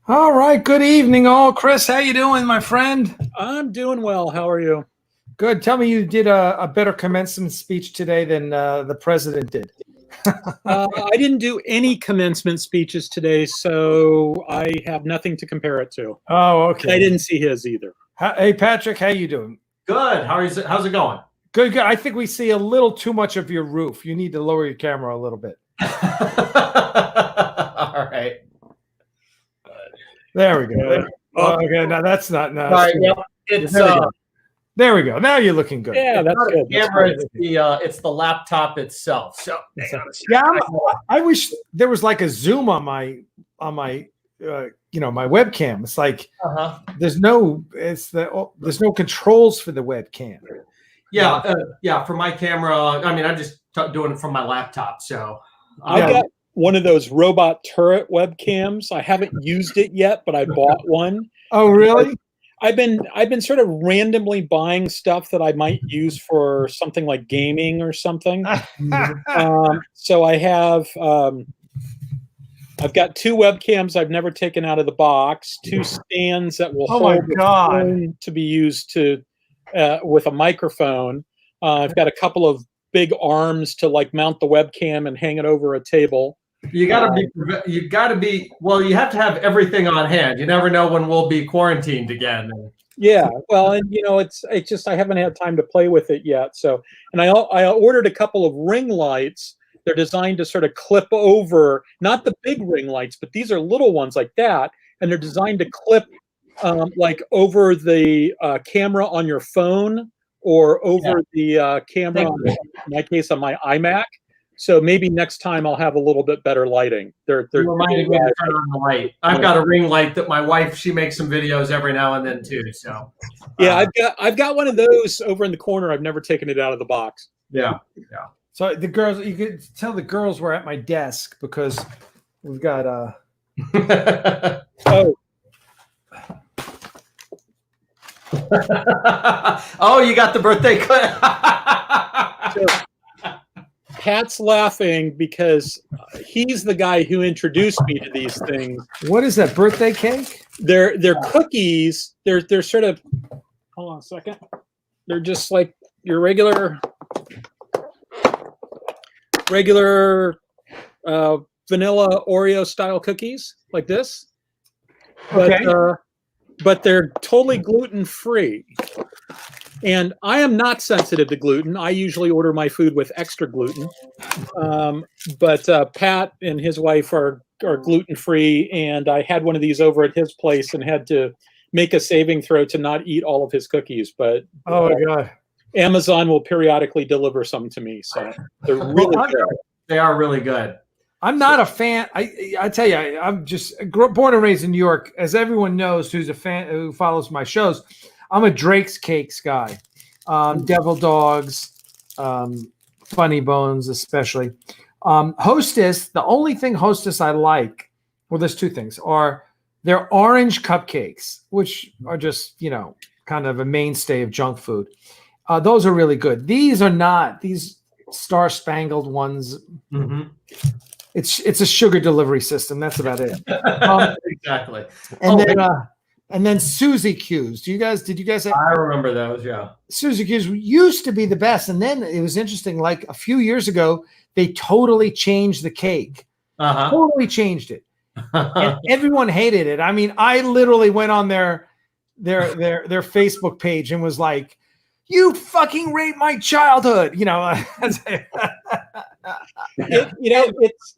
All right. Good evening, all. Chris, how you doing, my friend? I'm doing well. How are you? Good. Tell me you did a better commencement speech today than the president did. I didn't do any commencement speeches today, so I have nothing to compare it to. Oh, okay. I didn't see his either. Hey, Patrick, how you doing? Good. How's it going? Good, good. I think we see a little too much of your roof. You need to lower your camera a little bit. All right. There we go. Okay, now that's not nice. All right. Well, it's there we go. Now you're looking good. Yeah, that's good. Camera. It's the laptop itself. So yeah, I wish there was like a zoom on my my webcam. It's like there's no controls for the webcam. Yeah. For my camera, I mean, I'm just doing it from my laptop. So I got one of those robot turret webcams. I haven't used it yet, but I bought one. Oh, really? I've been sort of randomly buying stuff that I might use for something like gaming or something. So I have I've got two webcams I've never taken out of the box, two stands that will hold the phone to be used to with a microphone. I've got a couple of big arms to like mount the webcam and hang it over a table. You have to have everything on hand. You never know when we'll be quarantined again. Yeah, well, and it's just I haven't had time to play with it yet. So, and I ordered a couple of ring lights. They're designed to sort of clip over, not the big ring lights, but these are little ones like that, and they're designed to clip like over the camera on your phone or over the camera. In my case, on my iMac. So maybe next time I'll have a little bit better lighting. They're reminding me to turn on the light. I've got a ring light that my wife, she makes some videos every now and then too. So yeah, I've got one of those over in the corner. I've never taken it out of the box. Yeah. So the girls, you could tell the girls were at my desk because we've got oh, you got the birthday clip. Pat's laughing because he's the guy who introduced me to these things. What is that, birthday cake? They're cookies. They're sort of, hold on a second. They're just like your regular vanilla Oreo style cookies like this. But they're totally gluten free. And I am not sensitive to gluten. I usually order my food with extra gluten. But Pat and his wife are gluten-free, and I had one of these over at his place and had to make a saving throw to not eat all of his cookies. But oh my God, Amazon will periodically deliver some to me. So they're really good. They are really good. I'm not a fan. I tell you, I'm just born and raised in New York. As everyone knows who's a fan who follows my shows, I'm a Drake's Cakes guy. Devil Dogs, Funny Bones especially. Hostess, the only thing Hostess I like, well, there's two things, are their orange cupcakes, which are just, kind of a mainstay of junk food. Those are really good. These are not. These star-spangled ones, it's a sugar delivery system. That's about it. Exactly. And then Suzy Q's. Did you guys? I remember those. Yeah. Suzy Q's used to be the best, and then it was interesting. Like a few years ago, they totally changed the cake. Totally changed it, and everyone hated it. I mean, I literally went on their Facebook page and was like, "You fucking raped my childhood,"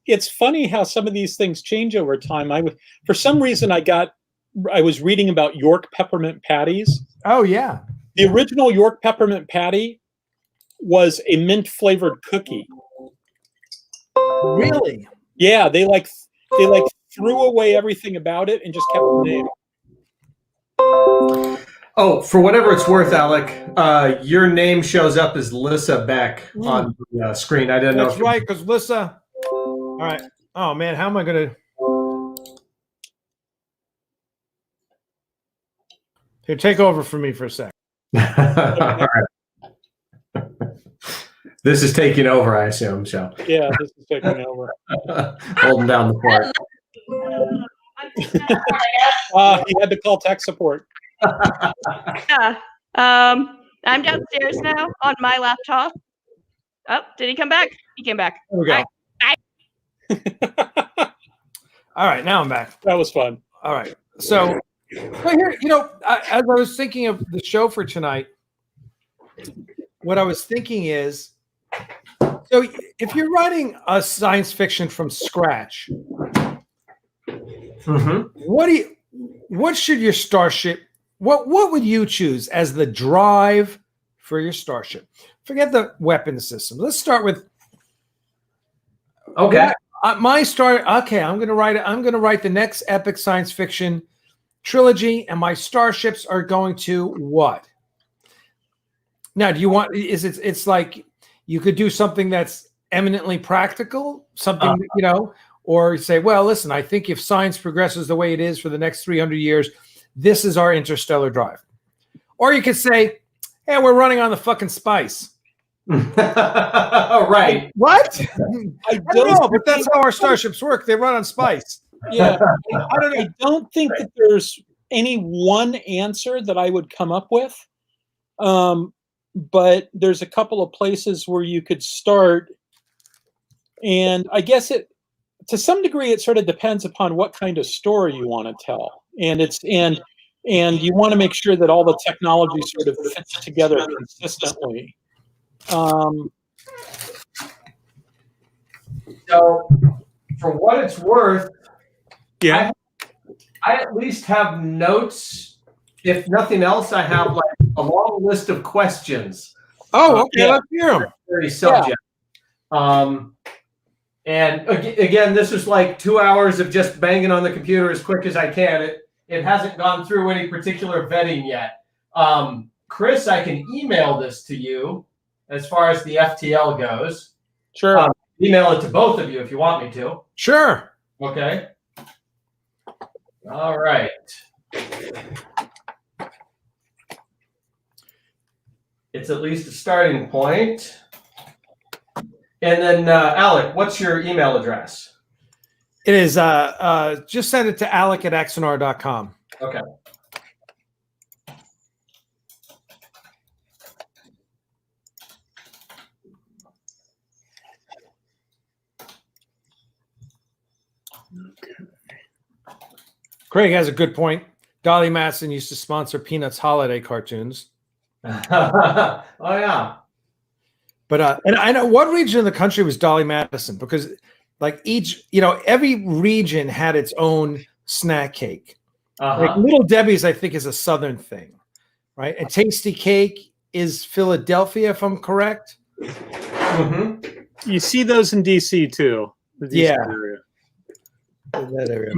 It's funny how some of these things change over time. For some reason, I was reading about York peppermint patties. Oh yeah, the original York peppermint patty was a mint flavored cookie. Really? Yeah, they threw away everything about it and just kept the name. Oh, for whatever it's worth, Alec, your name shows up as Lissa Beck on the screen. I didn't know. That's right, because Lissa. All right. Oh man, how am I gonna? Here, take over for me for a sec. All right. This is taking over, I assume. So yeah, this is taking over. Holding down the fort. He had to call tech support. Yeah. I'm downstairs now on my laptop. Oh, did he come back? He came back. There we go. All right, now I'm back. That was fun. All right. So, well, here, as I was thinking of the show for tonight, what I was thinking is, so if you're writing a science fiction from scratch, what should your starship, what would you choose as the drive for your starship? Forget the weapon system. Let's start with. Okay. My start. Okay, I'm gonna write the next epic science fiction trilogy, and my starships are going to what? Now, do you want? It's like you could do something that's eminently practical, something or say, well, listen, I think if science progresses the way it is for the next 300 years, this is our interstellar drive. Or you could say, hey, we're running on the fucking spice. Right. What? I don't know, but that's how our starships work. They run on spice. Yeah. I don't think that there's any one answer that I would come up with. But there's a couple of places where you could start. And I guess to some degree, it sort of depends upon what kind of story you want to tell. And and you want to make sure that all the technology sort of fits together consistently. So, for what it's worth, yeah, I at least have notes. If nothing else, I have like a long list of questions. Oh, okay, let's hear them. Very subject. And again, this is like 2 hours of just banging on the computer as quick as I can. It hasn't gone through any particular vetting yet. Chris, I can email this to you as far as the FTL goes. Sure. Email it to both of you if you want me to. Sure. Okay. All right. It's at least a starting point. And then, Alec, what's your email address? It is just send it to alec@axanar.com. Okay. Craig has a good point. Dolly Madison used to sponsor Peanuts holiday cartoons. Oh, yeah. But and I know what region of the country was Dolly Madison, because like every region had its own snack cake. Like Little Debbie's, I think, is a Southern thing, right? And Tasty Cake is Philadelphia, if I'm correct. Mm-hmm. You see those in DC too. Yeah. Area. In that area.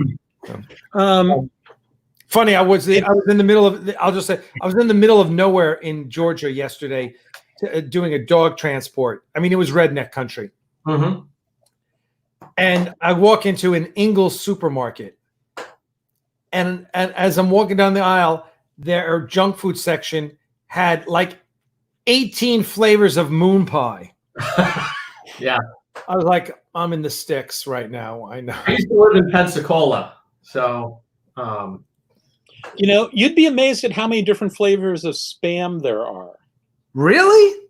Funny, I was in the middle of. I'll just say I was in the middle of nowhere in Georgia yesterday, doing a dog transport. I mean, it was redneck country. Mm-hmm. And I walk into an Ingles supermarket, and as I'm walking down the aisle, their junk food section had like 18 flavors of moon pie. Yeah. I was like, I'm in the sticks right now. I know. I used to live in Pensacola, so. You'd be amazed at how many different flavors of Spam there are. Really?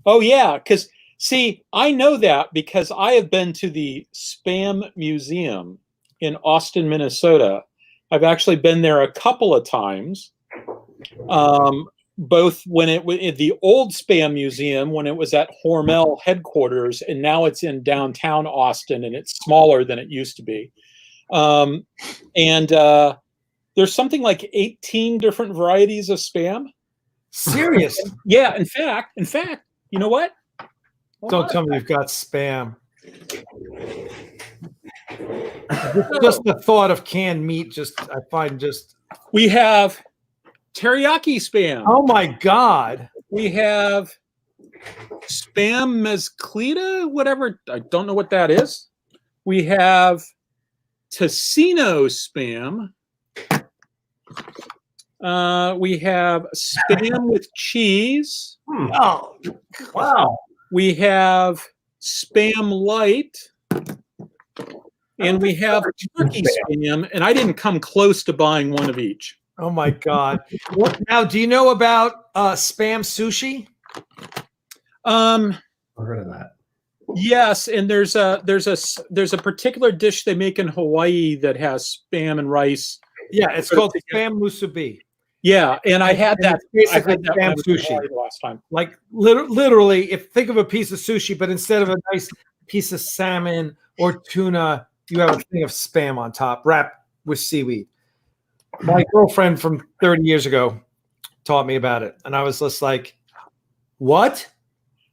Oh, yeah. Because, see, I know that because I have been to the Spam Museum in Austin, Minnesota. I've actually been there a couple of times, both when it was the old Spam Museum, when it was at Hormel headquarters, and now it's in downtown Austin, and it's smaller than it used to be. There's something like 18 different varieties of Spam. Serious? Yeah. In fact, you know what? Don't tell me you've got Spam. Just the thought of canned meat, I find. We have teriyaki Spam. Oh my God. We have Spam mezclita, whatever. I don't know what that is. We have Tocino Spam. We have Spam with cheese. Oh, wow. We have Spam Light. and we have turkey spam, and I didn't come close to buying one of each. Oh my God! Now, do you know about spam sushi? I've heard of that. Yes, and there's a particular dish they make in Hawaii that has spam and rice. Yeah, it's called spam musubi. Yeah, and I had that. I had that spam sushi last time. Like literally, if think of a piece of sushi, but instead of a nice piece of salmon or tuna, you have a thing of spam on top, wrapped with seaweed. My girlfriend from 30 years ago taught me about it, and I was just like, "What?"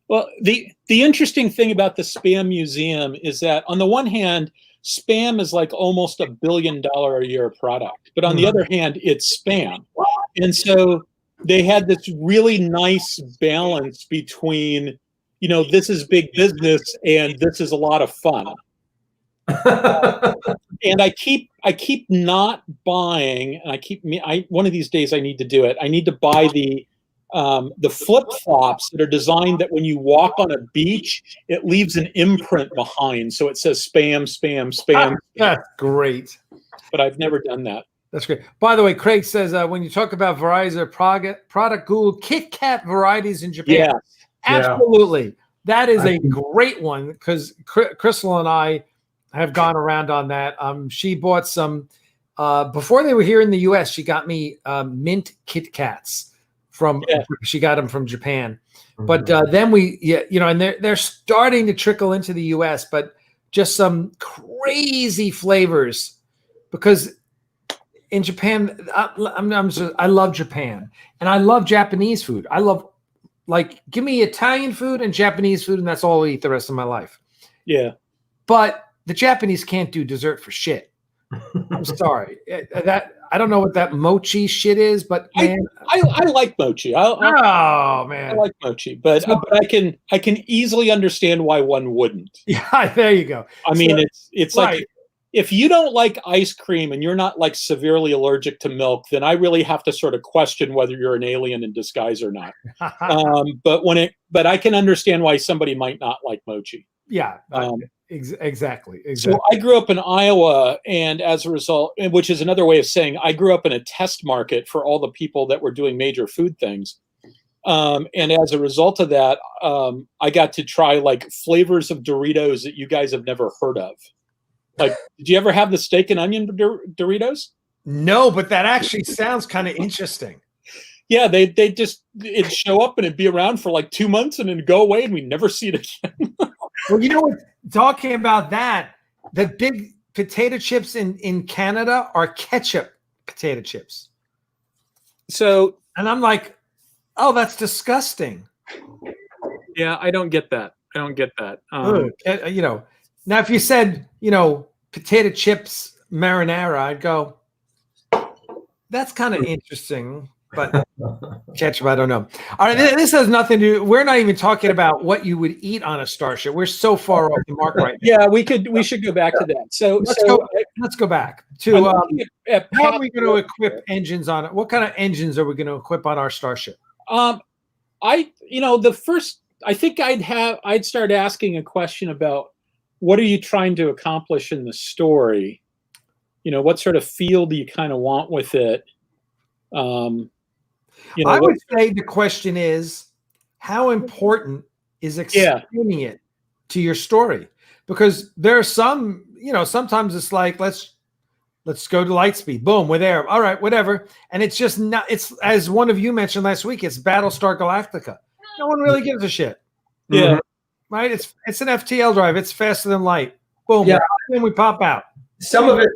Well, the interesting thing about the Spam Museum is that on the one hand, spam is like almost $1 billion a year product, but on the other hand, it's spam, and so they had this really nice balance between, this is big business and this is a lot of fun. And I keep not buying, and one of these days I need to do it. I need to buy the flip-flops that are designed that when you walk on a beach, it leaves an imprint behind. So it says spam, spam, spam. That's great. But I've never done that. That's great. By the way, Craig says when you talk about varieties of product Google Kit Kat varieties in Japan. Yeah. Absolutely. That is a great one because Crystal and I have gone around on that. She bought some before they were here in the U.S. She got me mint Kit Kats. She got them from Japan, but then and they're starting to trickle into the U.S. But just some crazy flavors because in Japan, I love Japan and I love Japanese food. I love give me Italian food and Japanese food, and that's all I'll eat the rest of my life. Yeah, but the Japanese can't do dessert for shit. I'm sorry. I don't know what that mochi shit is, but man, I like mochi. Man, I like mochi, but I can easily understand why one wouldn't. Yeah, there you go. I mean, it's right. Like if you don't like ice cream and you're not like severely allergic to milk, then I really have to sort of question whether you're an alien in disguise or not. But I can understand why somebody might not like mochi. Yeah. Exactly. So I grew up in Iowa, and as a result, which is another way of saying I grew up in a test market for all the people that were doing major food things. And as a result of that, I got to try like flavors of Doritos that you guys have never heard of. Like, did you ever have the steak and onion Doritos? No, but that actually sounds kind of interesting. Yeah, it'd show up and it'd be around for like 2 months and then go away and we never see it again. Well, you know what? Talking about that, the big potato chips in Canada are ketchup potato chips. So, and I'm like, oh, that's disgusting. Yeah, I don't get that. Now if you said, potato chips marinara, I'd go, that's kind of interesting. But ketchup, I don't know. All right, this has nothing to do. We're not even talking about what you would eat on a starship. We're so far off the mark right now. Yeah, we should go back to that. So let's go back to how are we going to equip engines on it? What kind of engines are we going to equip on our starship? I think I'd start asking a question about what are you trying to accomplish in the story? What sort of feel do you kind of want with it? I would say the question is, how important is explaining it to your story? Because there are some, sometimes it's like, let's go to Lightspeed. Boom, we're there. All right, whatever. And it's just not, it's as one of you mentioned last week, it's Battlestar Galactica. No one really gives a shit. Yeah. Right? It's an FTL drive. It's faster than light. Boom. Yeah. Then we pop out. Some of it,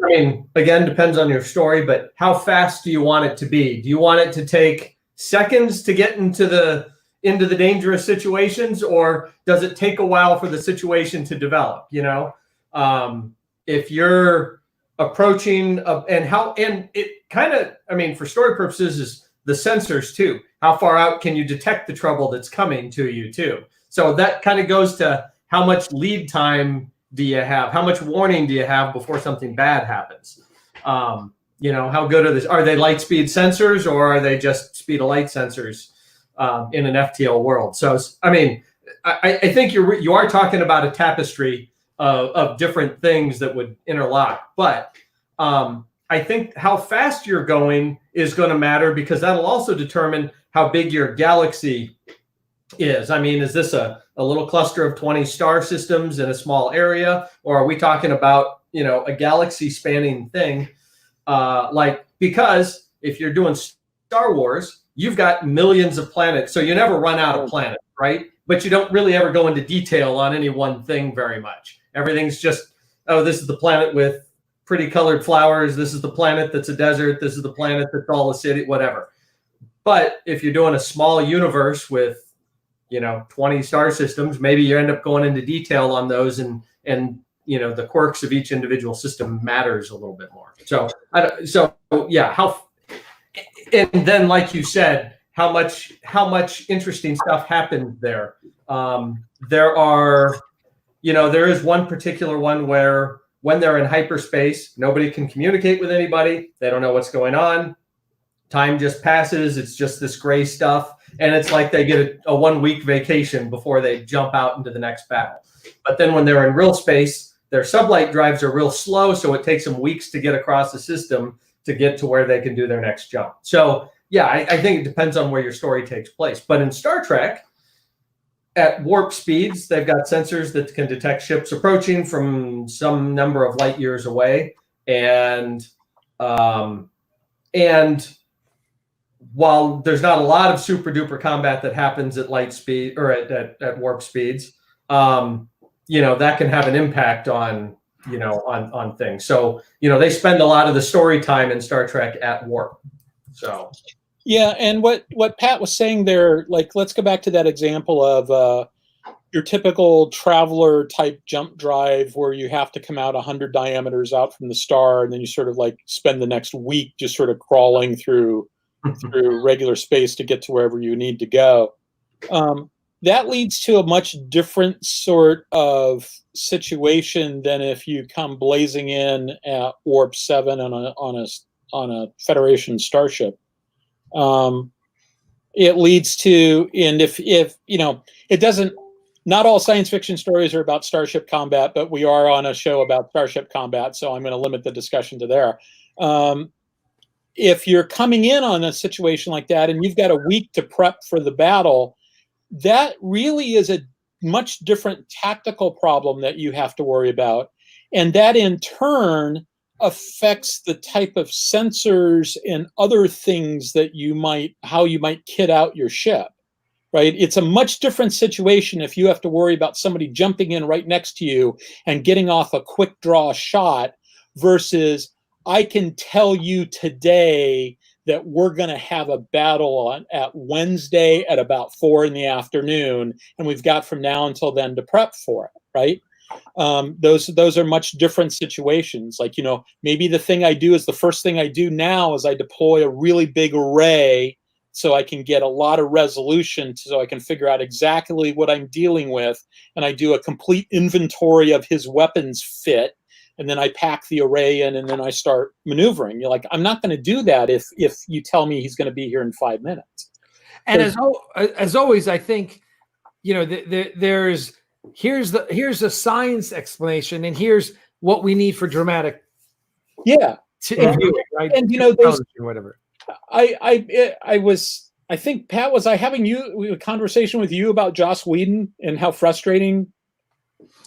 again, depends on your story, but how fast do you want it to be? Do you want it to take seconds to get into the dangerous situations, or does it take a while for the situation to develop? If you're approaching and it kind of, for story purposes, is the sensors too. How far out can you detect the trouble that's coming to you too? So that kind of goes to how much lead time do you have? How much warning do you have before something bad happens? How good are they light speed sensors, or are they just speed of light sensors in an FTL world? So, I think you are talking about a tapestry of different things that would interlock. But I think how fast you're going is going to matter, because that'll also determine how big your galaxy is. I mean, is this a little cluster of 20 star systems in a small area, or are we talking about, a galaxy spanning thing? Because if you're doing Star Wars, you've got millions of planets, so you never run out of planets, right? But you don't really ever go into detail on any one thing very much. Everything's just, oh, this is the planet with pretty colored flowers. This is the planet that's a desert. This is the planet that's all a city, whatever. But if you're doing a small universe with, 20 star systems, maybe you end up going into detail on those, and the quirks of each individual system matters a little bit more. So yeah, and then, like you said, how much interesting stuff happened there. There is one particular one where when they're in hyperspace, nobody can communicate with anybody. They don't know what's going on. Time just passes. It's just this gray stuff. And it's like they get a 1 week vacation before they jump out into the next battle. But then when they're in real space, their sublight drives are real slow. So it takes them weeks to get across the system to get to where they can do their next jump. So yeah, I think it depends on where your story takes place. But in Star Trek, at warp speeds, they've got sensors that can detect ships approaching from some number of light years away. And while there's not a lot of super duper combat that happens at light speed or at warp speeds, that can have an impact on things. So, they spend a lot of the story time in Star Trek at warp. So. Yeah. And what Pat was saying there, like, let's go back to that example of your typical traveler type jump drive where you have to come out 100 diameters out from the star. And then you sort of like spend the next week just sort of crawling through regular space to get to wherever you need to go. That leads to a much different sort of situation than if you come blazing in at warp 7 on a Federation starship. It leads to, and if it doesn't, not all science fiction stories are about starship combat, but we are on a show about starship combat, so I'm going to limit the discussion to there. If you're coming in on a situation like that and you've got a week to prep for the battle, that really is a much different tactical problem that you have to worry about. And that in turn affects the type of sensors and other things that how you might kit out your ship, right? It's a much different situation if you have to worry about somebody jumping in right next to you and getting off a quick draw shot versus I can tell you today that we're going to have a battle at Wednesday at about 4 p.m, and we've got from now until then to prep for it, right? Those are much different situations. Like, maybe the thing I do is the first thing I do now is I deploy a really big array so I can get a lot of resolution so I can figure out exactly what I'm dealing with. And I do a complete inventory of his weapons fit. And then I pack the array in and then I start maneuvering. You're like, I'm not going to do that if you tell me he's going to be here in 5 minutes. And as always, I think, here's a science explanation and here's what we need for dramatic. Yeah. Right? And there's whatever. I think, Pat, was I having a conversation with you about Joss Whedon and how frustrating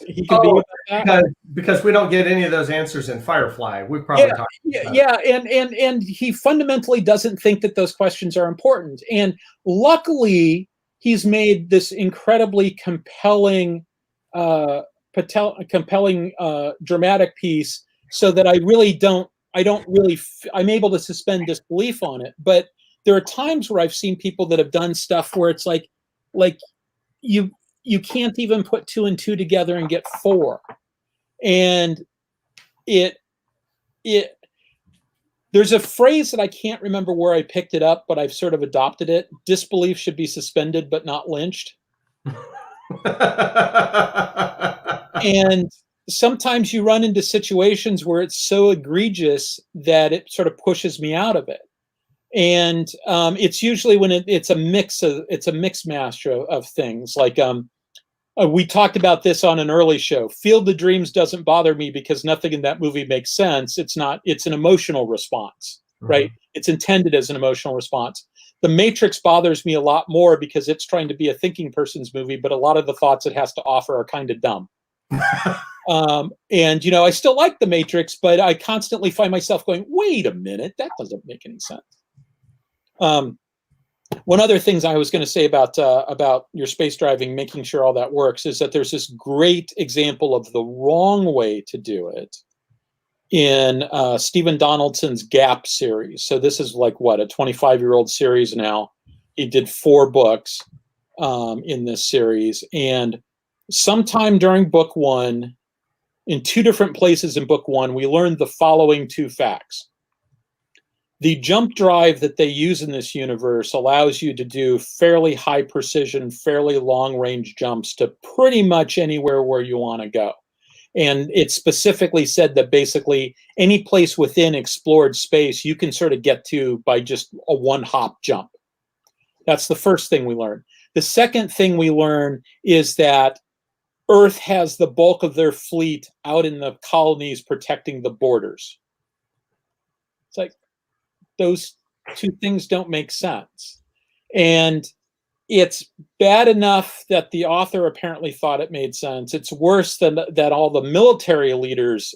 he could be about that? Because we don't get any of those answers in Firefly. We probably talked about it. And he fundamentally doesn't think that those questions are important. And luckily, he's made this incredibly compelling dramatic piece so that I'm able to suspend disbelief on it. But there are times where I've seen people that have done stuff where it's like you can't even put 2 and 2 together and get 4. And there's a phrase that I can't remember where I picked it up, but I've sort of adopted it. Disbelief should be suspended, but not lynched. And sometimes you run into situations where it's so egregious that it sort of pushes me out of it. And it's usually when it's a mix master of things. Like we talked about this on an early show. Field of Dreams doesn't bother me because nothing in that movie makes sense. It's an emotional response, right? It's intended as an emotional response. The Matrix bothers me a lot more because it's trying to be a thinking person's movie, but a lot of the thoughts it has to offer are kind of dumb. And, I still like The Matrix, but I constantly find myself going, wait a minute, that doesn't make any sense. One other thing I was going to say about your space driving, making sure all that works, is that there's this great example of the wrong way to do it in Stephen Donaldson's Gap series. So this is like, a 25-year-old series now. He did 4 books in this series. And sometime during book 1, in 2 different places in book 1, we learned the following 2 facts. The jump drive that they use in this universe allows you to do fairly high precision, fairly long range jumps to pretty much anywhere where you want to go. And it specifically said that basically any place within explored space you can sort of get to by just a 1-hop jump. That's the first thing we learned. The second thing we learn is that Earth has the bulk of their fleet out in the colonies protecting the borders. It's like, those 2 things don't make sense. And it's bad enough that the author apparently thought it made sense. It's worse than that all the military leaders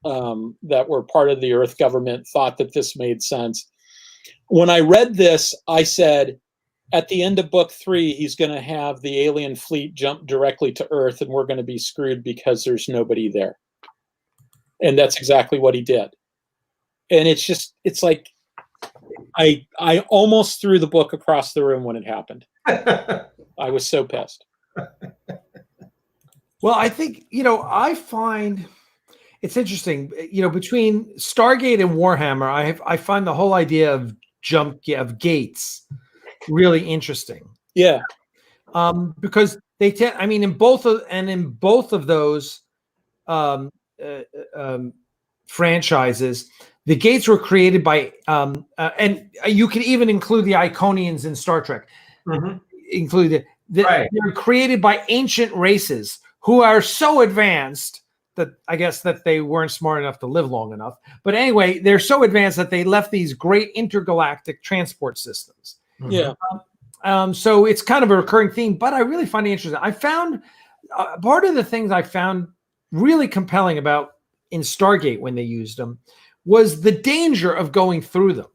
that were part of the Earth government thought that this made sense. When I read this, I said, at the end of book 3, he's going to have the alien fleet jump directly to Earth, and we're going to be screwed because there's nobody there. And that's exactly what he did. And it's like, I almost threw the book across the room when it happened. I was so pissed. Well, I think, I find it's interesting, between Stargate and Warhammer, I find the whole idea of gates really interesting. Yeah. Because they in both of those franchises, the gates were created by, and you can even include the Iconians in Star Trek. Included, Right. They're created by ancient races who are so advanced that I guess that they weren't smart enough to live long enough. But anyway, they're so advanced that they left these great intergalactic transport systems. Yeah. So it's kind of a recurring theme, but I really find it interesting. I found part of the things I found really compelling about in Stargate when they used them was the danger of going through them,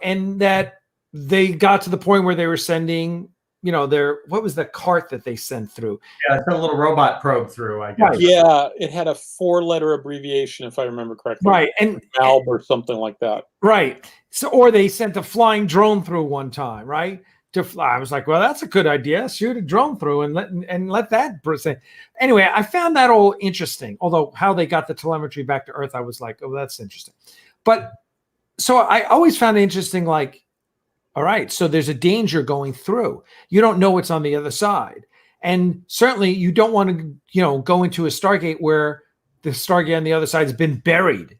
and that they got to the point where they were sending, what was the cart that they sent through? Yeah, it's a little robot probe through, I guess. Right. Yeah, it had a 4-letter abbreviation, if I remember correctly. Right. And Valve or something like that. Right. So, or they sent a flying drone through one time, right? To fly. I was like, well, that's a good idea. Shoot a drone through and let that person. Anyway, I found that all interesting. Although how they got the telemetry back to Earth, I was like, oh, that's interesting. But so I always found it interesting, like, all right, so there's a danger going through. You don't know what's on the other side. And certainly you don't want to, go into a Stargate where the Stargate on the other side has been buried,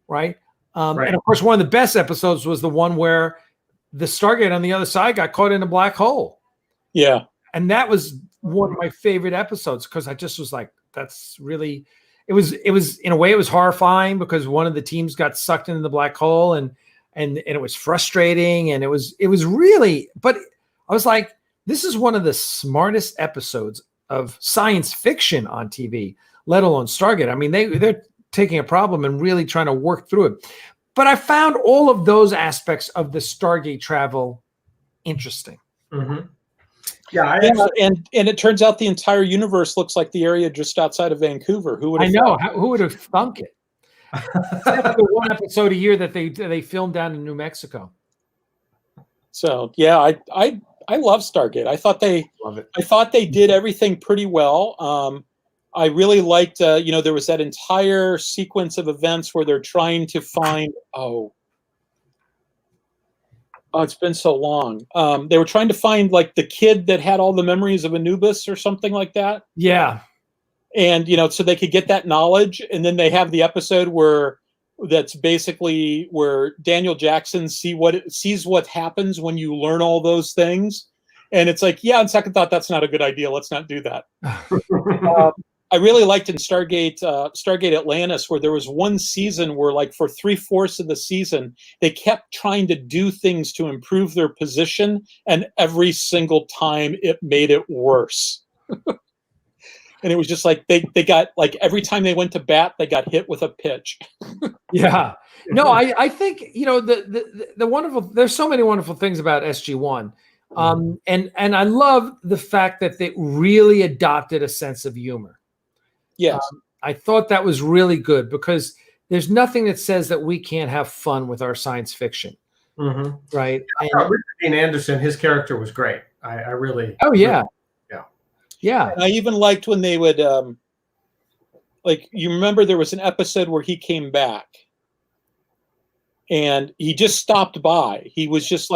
right? Right. And of course, one of the best episodes was the one where the Stargate on the other side got caught in a black hole. Yeah. And that was one of my favorite episodes because I just was like, that's really, it was in a way, it was horrifying because one of the teams got sucked into the black hole and it was frustrating and it was really, but I was like, this is one of the smartest episodes of science fiction on TV, let alone Stargate. I mean, they're taking a problem and really trying to work through it. But I found all of those aspects of the Stargate travel interesting. Mm-hmm. Yeah, and it turns out the entire universe looks like the area just outside of Vancouver. Who would have who would have thunk it? Except for one episode a year that they filmed down in New Mexico. So yeah, I love Stargate. I thought they did everything pretty well. I really liked, there was that entire sequence of events where they're trying to find, it's been so long. They were trying to find like the kid that had all the memories of Anubis or something like that. Yeah. And, so they could get that knowledge. And then they have the episode that's basically where Daniel Jackson sees what happens when you learn all those things. And it's like, yeah, on second thought, that's not a good idea. Let's not do that. I really liked in Stargate Atlantis, where there was one season where, like, for 3/4 of the season, they kept trying to do things to improve their position, and every single time it made it worse. And it was just like they got, like, every time they went to bat, they got hit with a pitch. Yeah. No, I think, you know, the wonderful, there's so many wonderful things about SG-1. And I love the fact that they really adopted a sense of humor. Yes. I thought that was really good, because there's nothing that says that we can't have fun with our science fiction. Right. And Richard Dean Anderson, his character was great. I really. Oh, yeah. Yeah. And I even liked when they would, like, you remember there was an episode where he came back and he just stopped by. He just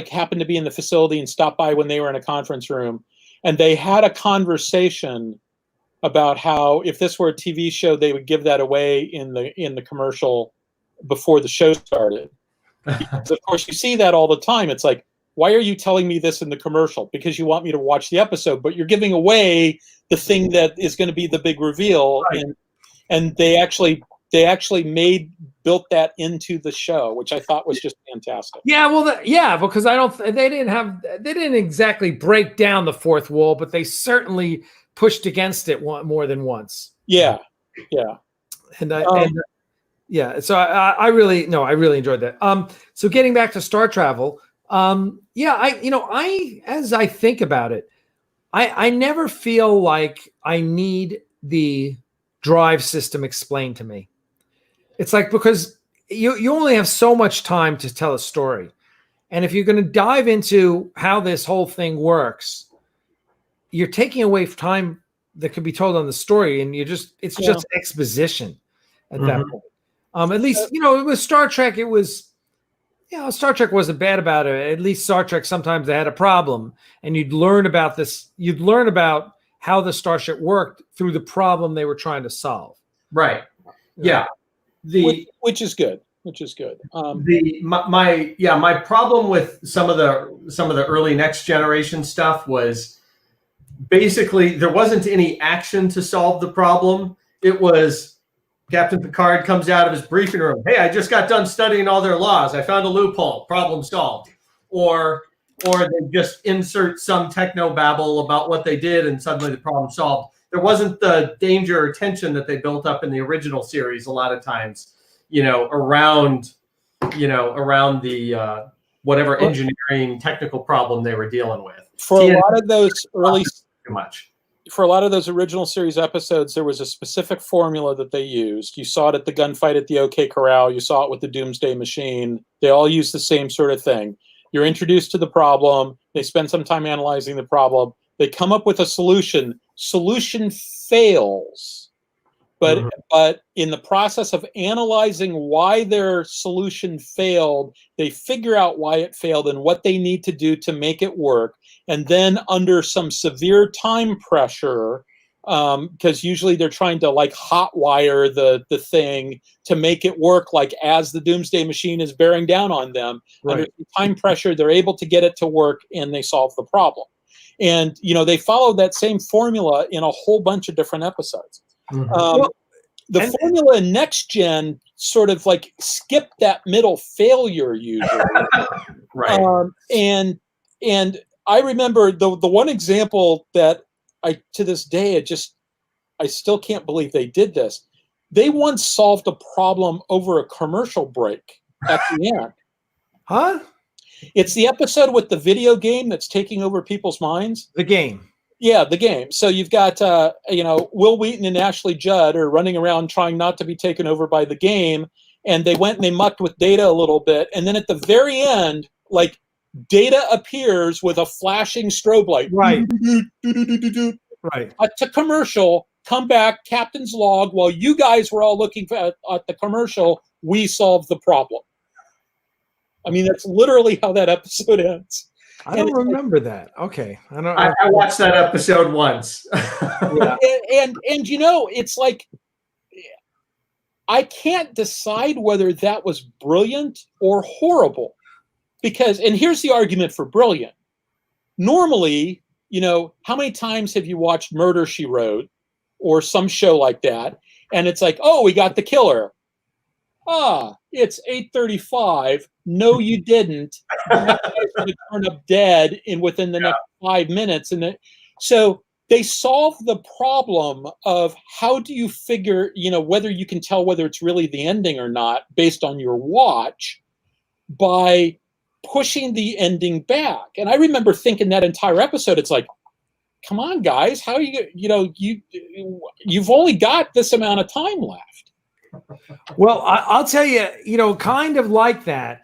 happened to be in the facility and stopped by when they were in a conference room. And they had a conversation about how if this were a TV show, they would give that away in the commercial before the show started. Because of course, you see that all the time. It's like, why are you telling me this in the commercial? Because you want me to watch the episode, but you're giving away the thing that is going to be the big reveal. Right. And they actually built that into the show, which I thought was just fantastic. Yeah, well, because they didn't exactly break down the fourth wall, but they certainly pushed against it more than once. Yeah. So I really enjoyed that. So getting back to Star Travel, as I think about it, I never feel like I need the drive system explained to me. It's like, because you only have so much time to tell a story. And if you're going to dive into how this whole thing works, you're taking away time that could be told on the story, and just exposition at that point. At least, it was Star Trek. It was, Star Trek wasn't bad about it. At least Star Trek, sometimes they had a problem, and you'd learn about this. You'd learn about how the starship worked through the problem they were trying to solve. Right. Yeah. Which is good. My problem with some of the early Next Generation stuff was basically there wasn't any action to solve the problem. It was Captain Picard comes out of his briefing room. Hey, I just got done studying all their laws. I found a loophole. Problem solved. Or they just insert some techno babble about what they did, and suddenly the problem solved. There wasn't the danger or tension that they built up in the original series a lot of times, around the whatever engineering technical problem they were dealing with. For a lot of those original series episodes, there was a specific formula that they used. You saw it at the gunfight at the OK Corral. You saw it with the Doomsday Machine. They all use the same sort of thing. You're introduced to the problem. They spend some time analyzing the problem. They come up with a solution. Solution fails. But in the process of analyzing why their solution failed, they figure out why it failed and what they need to do to make it work. And then under some severe time pressure, because usually they're trying to hotwire the thing to make it work, like as the Doomsday Machine is bearing down on them. Right. Under time pressure, they're able to get it to work, and they solve the problem. And they followed that same formula in a whole bunch of different episodes. The formula in Next Gen sort of skipped that middle failure usually. Right. And I remember the one example that to this day, I still can't believe they did this. They once solved a problem over a commercial break at the end. Huh? It's the episode with the video game that's taking over people's minds. The game. Yeah, the game. So you've got, Will Wheaton and Ashley Judd are running around trying not to be taken over by the game. And they went and they mucked with Data a little bit. And then at the very end, Data appears with a flashing strobe light. Right. Right. To commercial, come back, captain's log. While you guys were all looking at the commercial, we solved the problem. I mean, that's literally how that episode ends. I don't remember that. Okay. I watched that episode once. Yeah. And it's like, I can't decide whether that was brilliant or horrible. And here's the argument for brilliant. normally, how many times have you watched Murder, She Wrote or some show like that? And it's like, oh, we got the killer. It's 8:35. No, you didn't. That guy's going to turn up dead within the next 5 minutes. So they solve the problem of how do you figure, whether you can tell whether it's really the ending or not based on your watch by pushing the ending back. And I remember thinking that entire episode, it's like, come on, guys, how you've only got this amount of time left. Well, I'll tell you, kind of like that.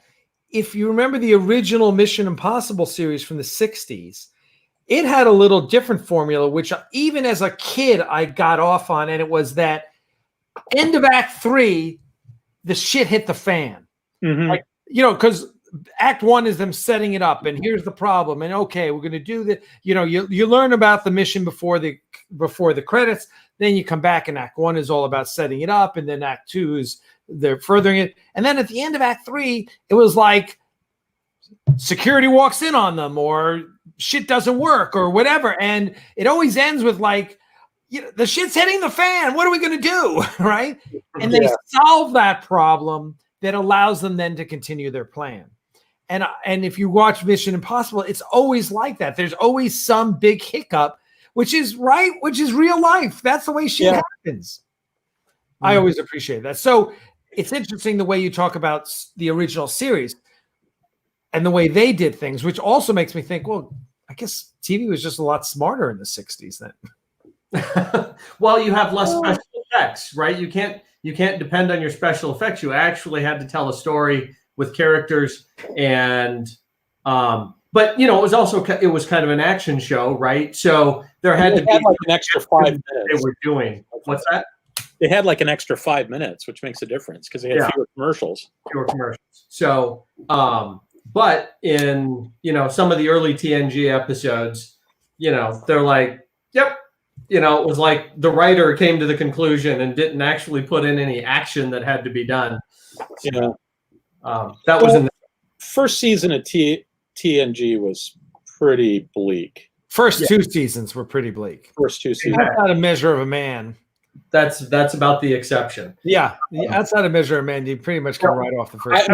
If you remember the original Mission Impossible series from the 60s, it had a little different formula, which even as a kid, I got off on. And it was that end of Act 3, the shit hit the fan. Mm-hmm. Like, because Act 1 is them setting it up, and here's the problem, and okay, we're going to do that. You learn about the mission before the credits. Then you come back, and Act 1 is all about setting it up, and then Act 2 is they're furthering it, and then at the end of Act 3, it was like security walks in on them, or shit doesn't work, or whatever, and it always ends with like, the shit's hitting the fan. What are we going to do, right? And they solve that problem that allows them then to continue their plan. And if you watch Mission Impossible, it's always like that. There's always some big hiccup, which is real life. That's the way shit happens. I always appreciate that. So it's interesting the way you talk about the original series and the way they did things, which also makes me think, well, I guess TV was just a lot smarter in the 60s then. Well, you have less special effects, right? You can't depend on your special effects. You actually had to tell a story with characters, and but it was kind of an action show, right? So there had to be like an extra 5 minutes. They were doing what's that? They had like an extra 5 minutes, which makes a difference because they had fewer commercials. So, but in some of the early TNG episodes, they're like, yep. It was like the writer came to the conclusion and didn't actually put in any action that had to be done. That was in the first season of TNG was pretty bleak. First 2 seasons were pretty bleak. First 2 seasons. Outside of Measure of a Man. That's about the exception. Yeah. Outside of Measure of a Man, you pretty much come right off the first.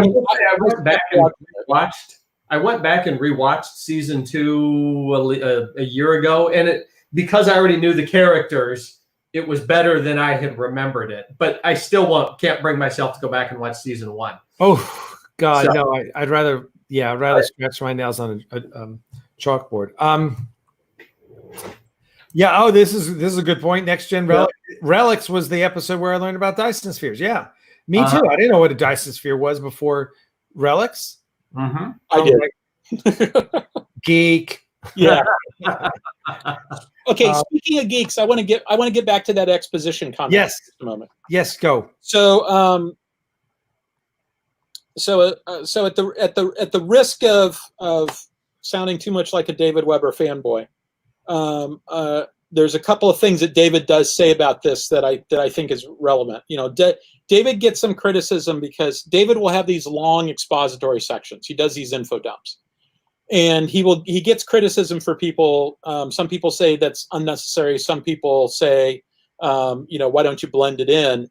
I went back and rewatched season 2 a year ago, and because I already knew the characters, it was better than I had remembered it. But I still can't bring myself to go back and watch season 1. Oh God, no! I'd rather scratch my nails on a chalkboard. This is a good point. Next Gen Relics was the episode where I learned about Dyson spheres. Yeah, me too. I didn't know what a Dyson sphere was before Relics. Mm-hmm. I did. Geek. Yeah. Okay. Speaking of geeks, I want to get back to that exposition comment. Yes. In a moment. Yes. Go. So, so at the risk of sounding too much like a David Weber fanboy, there's a couple of things that David does say about this that I think is relevant. David gets some criticism because David will have these long expository sections. He does these info dumps. And he gets criticism for people. Some people say that's unnecessary. Some people say, why don't you blend it in?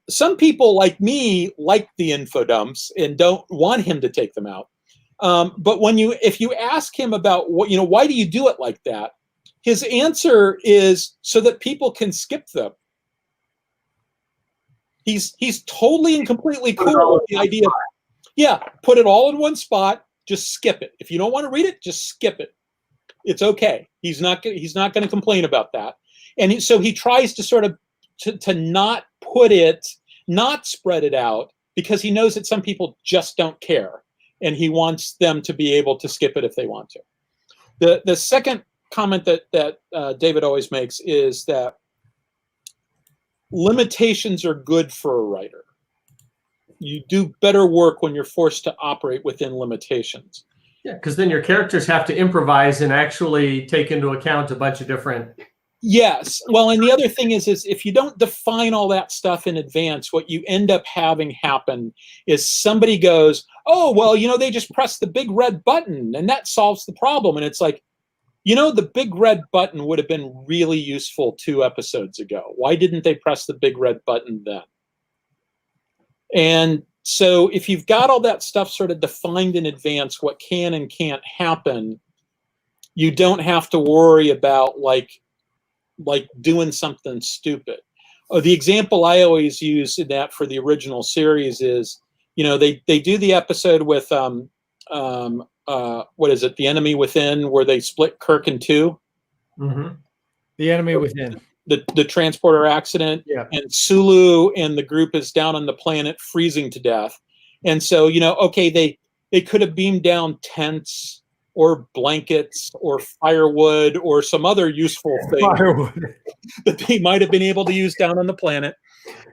Some people like me like the info dumps and don't want him to take them out. But if you ask him about why do you do it like that? His answer is so that people can skip them. He's totally and completely cool with the idea. Put it all in one spot. Just skip it. If you don't want to read it, just skip it. It's okay. He's not going to complain about that. And so he tries to sort of to not spread it out because he knows that some people just don't care, and he wants them to be able to skip it if they want to. The second comment that David always makes is that limitations are good for a writer. You do better work when you're forced to operate within limitations. Yeah, because then your characters have to improvise and actually take into account a bunch of different Yes. Well, and the other thing is if you don't define all that stuff in advance, what you end up having happen is somebody goes, oh, well, they just press the big red button and that solves the problem. And it's like, the big red button would have been really useful 2 episodes ago. Why didn't they press the big red button then? And so if you've got all that stuff sort of defined in advance, what can and can't happen, you don't have to worry about like doing something stupid. The example I always use in that for the original series is, they do the episode with what is it, The Enemy Within, where they split Kirk in 2. Mm-hmm. The Enemy Within. The transporter accident, yeah. And Sulu and the group is down on the planet freezing to death. And so, okay, they could have beamed down tents or blankets or firewood or some other useful thing that they might have been able to use down on the planet.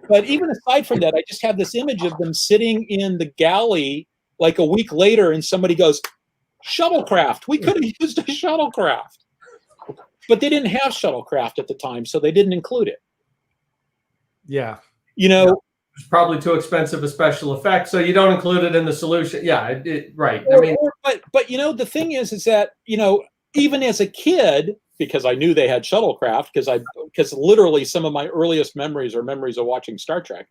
But even aside from that, I just have this image of them sitting in the galley like a week later and somebody goes, shuttlecraft. We could have used a shuttlecraft. But they didn't have shuttlecraft at the time, so they didn't include it. Yeah. It's probably too expensive a special effect, so you don't include it in the solution. Yeah, right. But the thing is that even as a kid, because I knew they had shuttlecraft, because literally some of my earliest memories are memories of watching Star Trek.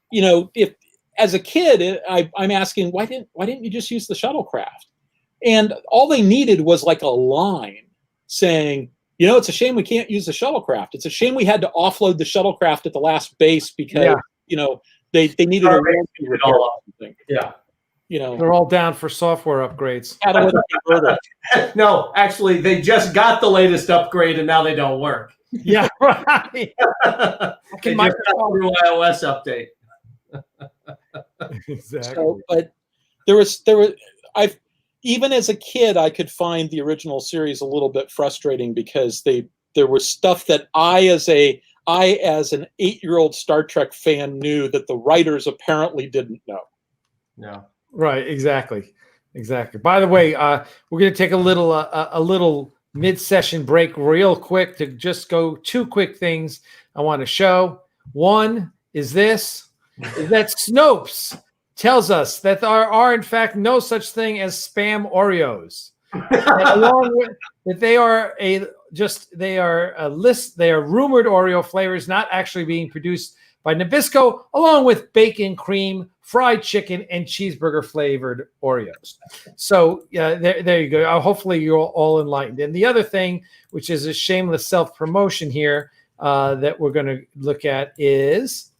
If as a kid, I'm asking why didn't you just use the shuttlecraft? And all they needed was like a line saying, it's a shame we can't use the shuttlecraft. It's a shame we had to offload the shuttlecraft at the last base because, they needed a it all up. Yeah. They're all down for software upgrades. No, actually, they just got the latest upgrade and now they don't work. Yeah, right. They just got the new iOS update. Exactly. So, but even as a kid, I could find the original series a little bit frustrating because there was stuff that I as an 8-year-old Star Trek fan knew that the writers apparently didn't know. Yeah. Right. Exactly. By the way, we're going to take a little mid-session break real quick to just go 2 quick things I want to show. One is that Snopes tells us that there are in fact no such thing as spam Oreos. And along with that, they are rumored Oreo flavors not actually being produced by Nabisco, along with bacon, cream, fried chicken, and cheeseburger flavored Oreos. So there you go. Hopefully you're all enlightened. And the other thing, which is a shameless self-promotion here that we're going to look at is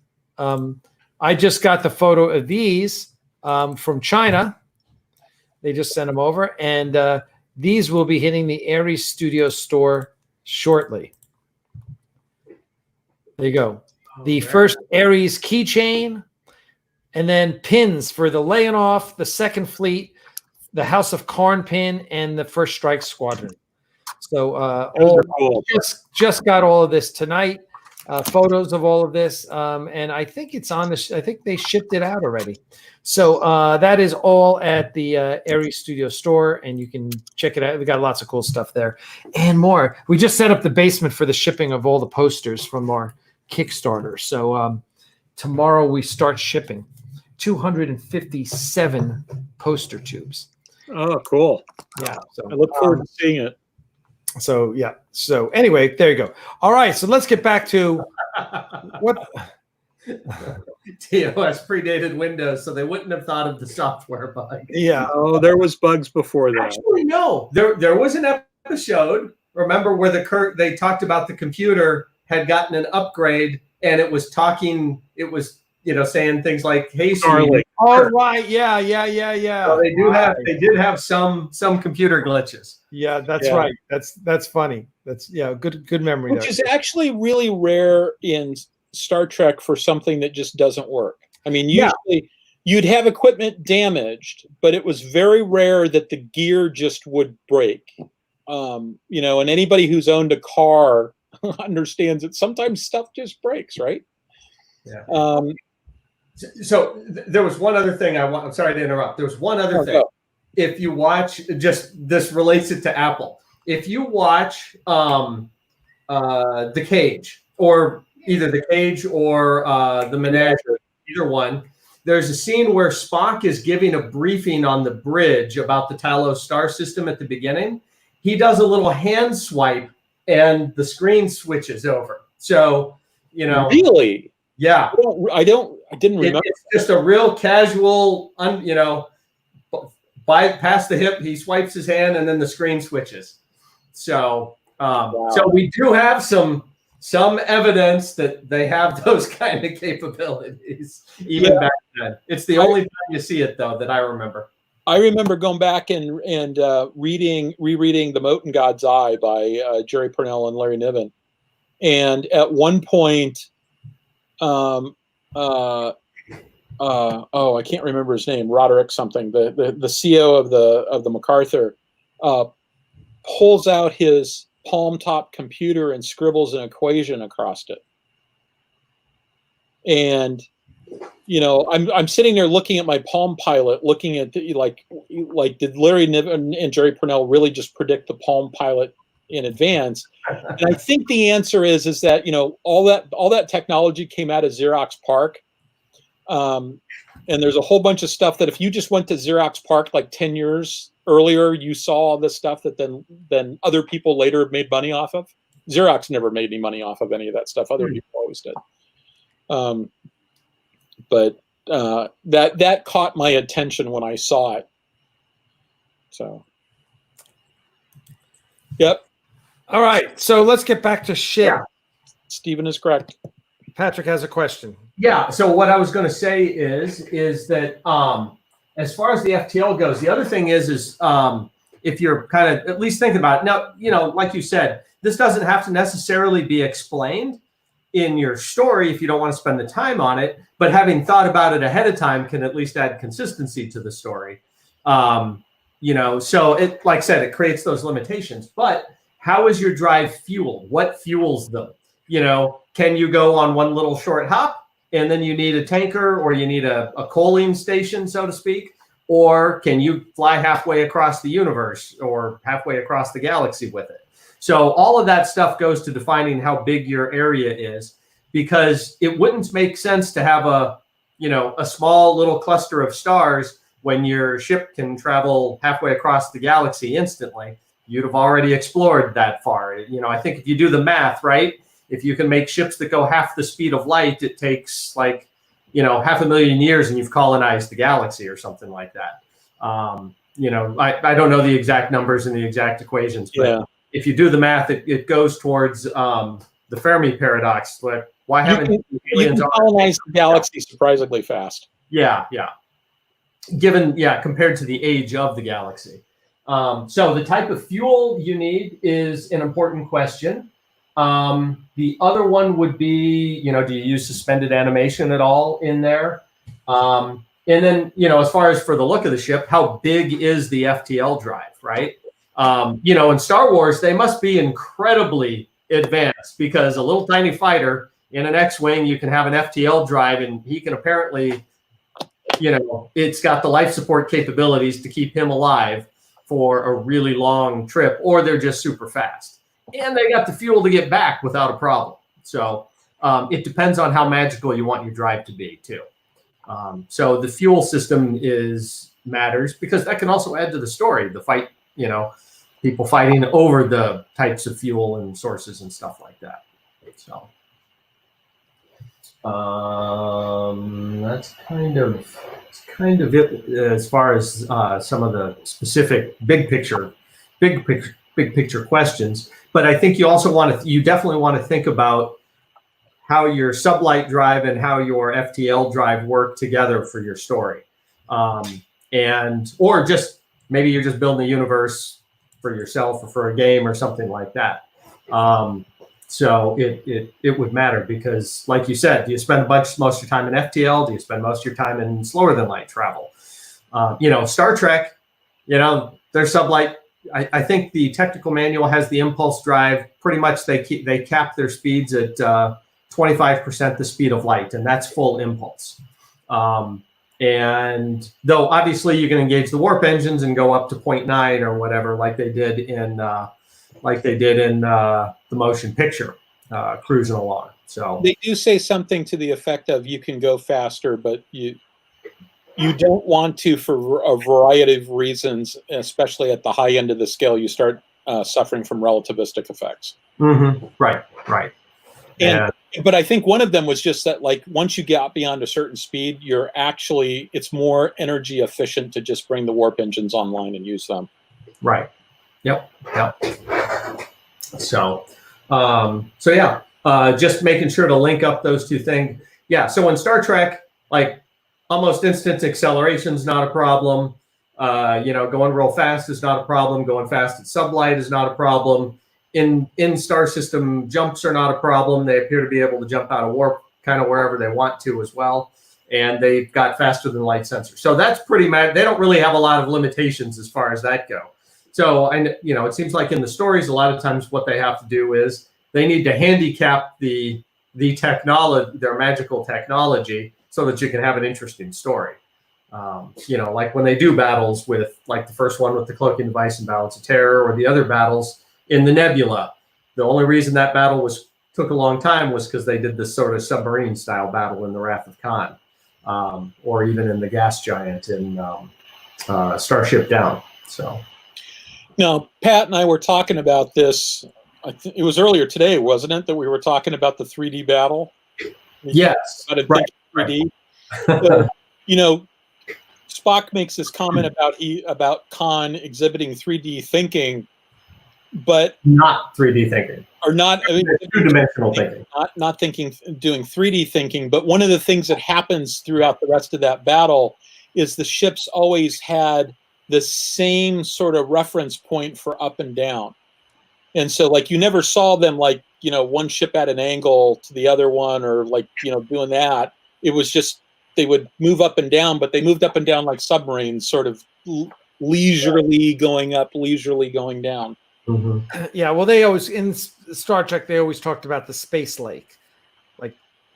I just got the photo of these from China. They just sent them over. And these will be hitting the Aries Studio store shortly. There you go. The first Aries keychain, and then pins for the laying off, the Second Fleet, the House of Karn pin, and the First Strike Squadron. So cool. just got all of this tonight. Photos of all of this, and I think it's on the. I think they shipped it out already. So that is all at the Aries Studio store, and you can check it out. We got lots of cool stuff there and more. We just set up the basement for the shipping of all the posters from our Kickstarter. So tomorrow we start shipping 257 poster tubes. Oh, cool. Yeah. So I look forward to seeing it. So yeah. So anyway, there you go. All right. So let's get back to what TOS predated Windows, so they wouldn't have thought of the software bug. Yeah. Oh, there was bugs before that. Actually, no. There was an episode. Remember where they talked about the computer had gotten an upgrade and it was talking. It was saying things like, "Hey, Siri." Oh right. Yeah. So they did have some computer glitches. Yeah, that's right. That's funny. That's good memory. Which is actually really rare in Star Trek for something that just doesn't work. I mean, usually you'd have equipment damaged, but it was very rare that the gear just would break. And anybody who's owned a car understands that sometimes stuff just breaks, right? Yeah. So there was one other thing I want. I'm sorry to interrupt. There was one other thing. If you watch, just this relates it to Apple. if you watch The Cage, or either The Cage or The Menagerie, either one, there's a scene where Spock is giving a briefing on the bridge about the Talos star system at the beginning. He does a little hand swipe and the screen switches over. So, Really? Yeah. I didn't remember. It's just a real casual, past the hip, he swipes his hand and then the screen switches. So, Wow. So we do have some evidence that they have those kind of capabilities even back then. It's the only time you see it, though, that I remember. I remember going back and rereading The Mote in God's Eye by Jerry Purnell and Larry Niven. And at one point, I can't remember his name, Roderick something, the CEO of the MacArthur, pulls out his palm top computer and scribbles an equation across it. And I'm sitting there looking at my Palm Pilot, looking at like did Larry Niven and Jerry Purnell really just predict the Palm Pilot in advance? And I think the answer is that all that technology came out of Xerox PARC, and there's a whole bunch of stuff that if you just went to Xerox PARC like 10 years earlier, you saw all this stuff that then other people later made money off of. Xerox never made any money off of any of that stuff. Other people always did. But that caught my attention when I saw it. So, yep. All right, so let's get back to ship. Yeah. Stephen is correct. Patrick has a question. Yeah. So what I was going to say is that as far as the FTL goes, the other thing is if you're kind of at least thinking about it now, like you said, this doesn't have to necessarily be explained in your story if you don't want to spend the time on it, but having thought about it ahead of time can at least add consistency to the story. So it, like I said, it creates those limitations. But how is your drive fueled? What fuels them? Can you go on one little short hop and then you need a tanker or you need a coaling station, so to speak? Or can you fly halfway across the universe or halfway across the galaxy with it? So all of that stuff goes to defining how big your area is, because it wouldn't make sense to have a small little cluster of stars when your ship can travel halfway across the galaxy instantly. You'd have already explored that far. I think if you do the math, right, if you can make ships that go half the speed of light, it takes 500,000 years and you've colonized the galaxy or something like that. I don't know the exact numbers and the exact equations, but if you do the math, it goes towards the Fermi paradox. Like, why haven't you can colonize the galaxy surprisingly fast? Yeah. Compared to the age of the galaxy. So the type of fuel you need is an important question. The other one would be, do you use suspended animation at all in there? And then, as far as for the look of the ship, how big is the FTL drive, right? In Star Wars, they must be incredibly advanced, because a little tiny fighter in an X-Wing, you can have an FTL drive and he can apparently, it's got the life support capabilities to keep him alive for a really long trip, or they're just super fast. And they got the fuel to get back without a problem. So it depends on how magical you want your drive to be too. So the fuel system matters, because that can also add to the story, the fight, people fighting over the types of fuel and sources and stuff like that. So that's kind of it as far as some of the specific big picture questions. But I think you definitely want to think about how your sublight drive and how your FTL drive work together for your story. Or just maybe you're just building a universe for yourself or for a game or something like that. So it would matter, because like you said, do you spend most of your time in FTL? Do you spend most of your time in slower than light travel? Star Trek, their sublight, I think the technical manual has the impulse drive. Pretty much they cap their speeds at 25% the speed of light, and that's full impulse. And though obviously you can engage the warp engines and go up to 0.9 or whatever, like they did in like they did in the motion picture, cruising along. So they do say something to the effect of you can go faster, but you don't want to for a variety of reasons, especially at the high end of the scale. You start suffering from relativistic effects. Right. But I think one of them was just that, like, once you get beyond a certain speed, it's more energy efficient to just bring the warp engines online and use them. Right. Yep. So yeah, just making sure to link up those two things. Yeah. So in Star Trek, like, almost instant acceleration is not a problem. Going real fast is not a problem. Going fast at sublight is not a problem. In star system, jumps are not a problem. They appear to be able to jump out of warp kind of wherever they want to as well. And they've got faster than light sensors. So that's pretty much, they don't really have a lot of limitations as far as that go. So, it seems like in the stories, a lot of times what they have to do is they need to handicap the technology, their magical technology, so that you can have an interesting story. Like when they do battles with, like the first one with the cloaking device and Balance of Terror, or the other battles in the Nebula. The only reason that battle took a long time was because they did this sort of submarine style battle in the Wrath of Khan, or even in the Gas Giant in Starship Down. So now, Pat and I were talking about this. It was earlier today, wasn't it, that we were talking about the 3D battle? Yes, right. 3D. So, Spock makes this comment about Khan exhibiting 3D thinking, but not 3D thinking, or not two-dimensional thinking, not thinking, doing 3D thinking. But one of the things that happens throughout the rest of that battle is the ships always had the same sort of reference point for up and down, and so like you never saw them like one ship at an angle to the other one, or like doing that. It was just they would move up and down, but they moved up and down like submarines, sort of leisurely going up, leisurely going down. Yeah, well, they always, in Star Trek, they always talked about the space lake. Like,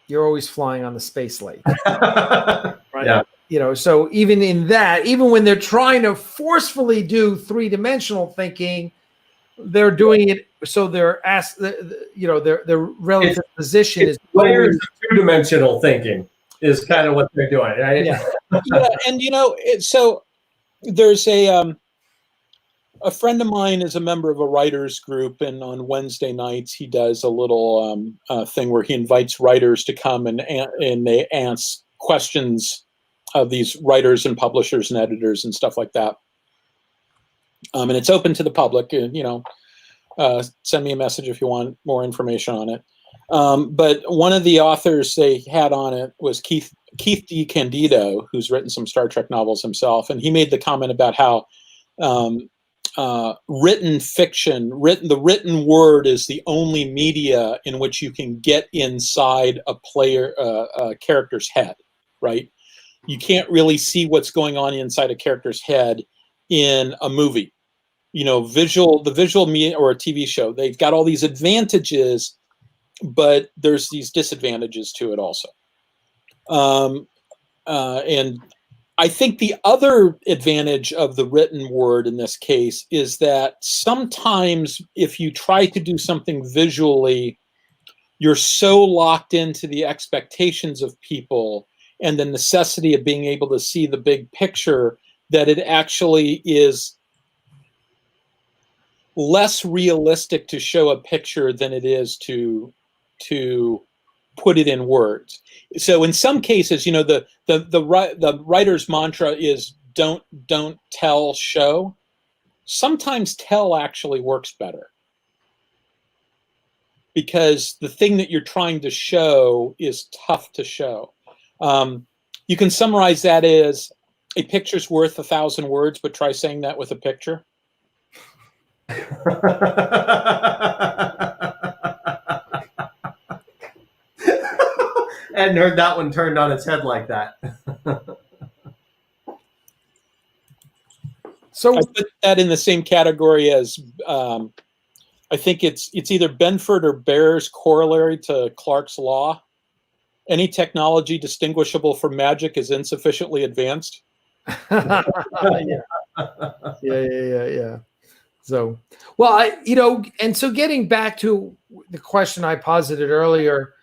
you're always flying on the space lake. Right? Yeah. So even in that, even when they're trying to forcefully do three-dimensional thinking, they're doing it so their relative position is layers of two-dimensional thinking is kind of what they're doing, right? Yeah. And so there's a friend of mine is a member of a writers group, and on Wednesday nights he does a little thing where he invites writers to come and they ask questions of these writers and publishers and editors and stuff like that. And it's open to the public. Send me a message if you want more information on it. But one of the authors they had on it was Keith D. Candido, who's written some Star Trek novels himself, and he made the comment about how written fiction, the written word is the only media in which you can get inside a character's head, right? You can't really see what's going on inside a character's head in a movie. The visual media or a TV show, they've got all these advantages, but there's these disadvantages to it also. And I think the other advantage of the written word in this case is that sometimes if you try to do something visually, you're so locked into the expectations of people and the necessity of being able to see the big picture that it actually is less realistic to show a picture than it is to put it in words. So in some cases, the writer's mantra is don't tell, show. Sometimes tell actually works better, because the thing that you're trying to show is tough to show. You can summarize that as a picture's worth 1,000 words, but try saying that with a picture. Hadn't heard that one turned on its head like that. So I put that in the same category as I think it's either Benford or Baer's corollary to Clark's law. Any technology distinguishable from magic is insufficiently advanced. Yeah. So, well, and so getting back to the question I posited earlier,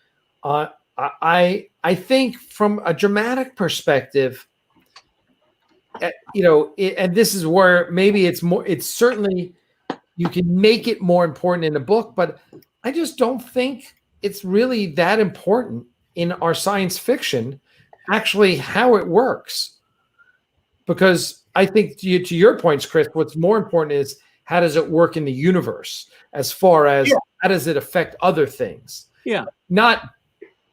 I think from a dramatic perspective, and this is where maybe it's certainly you can make it more important in a book, but I just don't think it's really that important in our science fiction, actually how it works. Because I think to your points, Chris, what's more important is how does it work in the universe as far as how does it affect other things? Yeah. Not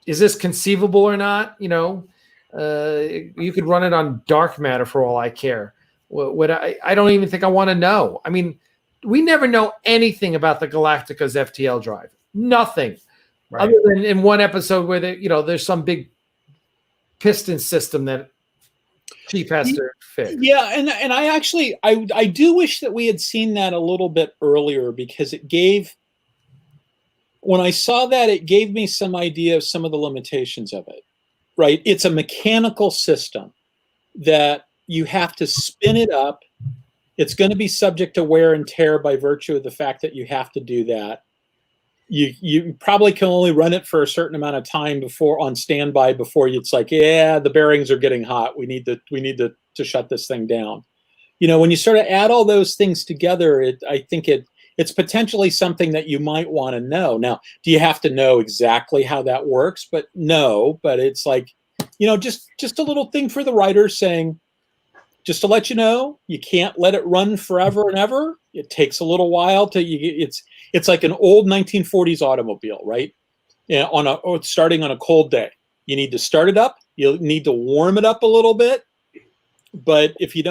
is this conceivable or not? You could run it on dark matter for all I care. I don't even think I want to know. I mean, we never know anything about the Galactica's FTL drive. Nothing. Right. Other than in one episode where there's some big piston system that Chief has to fix. Yeah, and I actually I do wish that we had seen that a little bit earlier, because when I saw that, it gave me some idea of some of the limitations of it. Right? It's a mechanical system that you have to spin it up. It's going to be subject to wear and tear by virtue of the fact that you have to do that. You probably can only run it for a certain amount of time on standby before it's like, yeah, the bearings are getting hot. We need to shut this thing down. When you sort of add all those things together, I think it's potentially something that you might want to know. Now, do you have to know exactly how that works? But no, but it's like, just a little thing for the writers saying, just to let you know, you can't let it run forever and ever. It takes a little while it's like an old 1940s automobile, right? Starting on a cold day. You need to start it up. You need to warm it up a little bit. But if you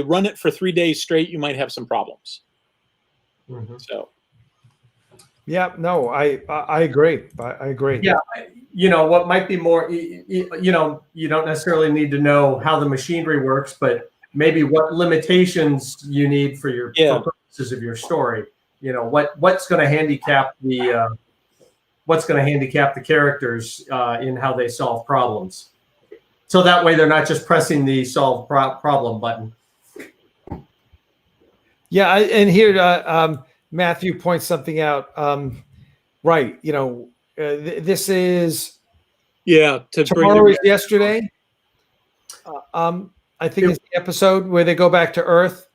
run it for 3 days straight, you might have some problems. Mm-hmm. So. Yeah, no, I agree. I agree. Yeah, what might be more, you don't necessarily need to know how the machinery works, but maybe what limitations you need for purposes of your story. What's going to handicap the characters in how they solve problems. So that way they're not just pressing the solve problem button. Yeah, and here Matthew points something out. Right, this is tomorrow is yesterday. I think it's the episode where they go back to Earth,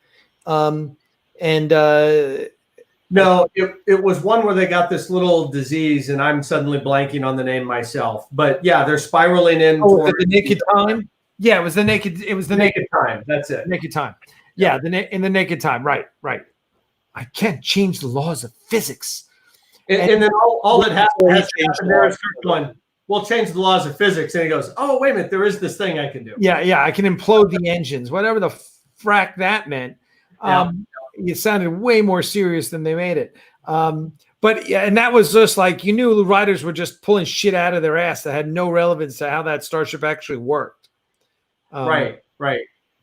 no, it was one where they got this little disease, and I'm suddenly blanking on the name myself. But yeah, they're spiraling in. Was it the Naked Time? Yeah, it was the Naked. It was the Naked Time. That's it. Naked Time. Yeah, in the Naked Time. Right. I can't change the laws of physics. And then all that happened there is going, we'll change the laws of physics. And he goes, oh, wait a minute, there is this thing I can do. Yeah, I can implode the engines, whatever the frack that meant. It sounded way more serious than they made it. But yeah, and that was just like, you knew the writers were just pulling shit out of their ass that had no relevance to how that starship actually worked. Right.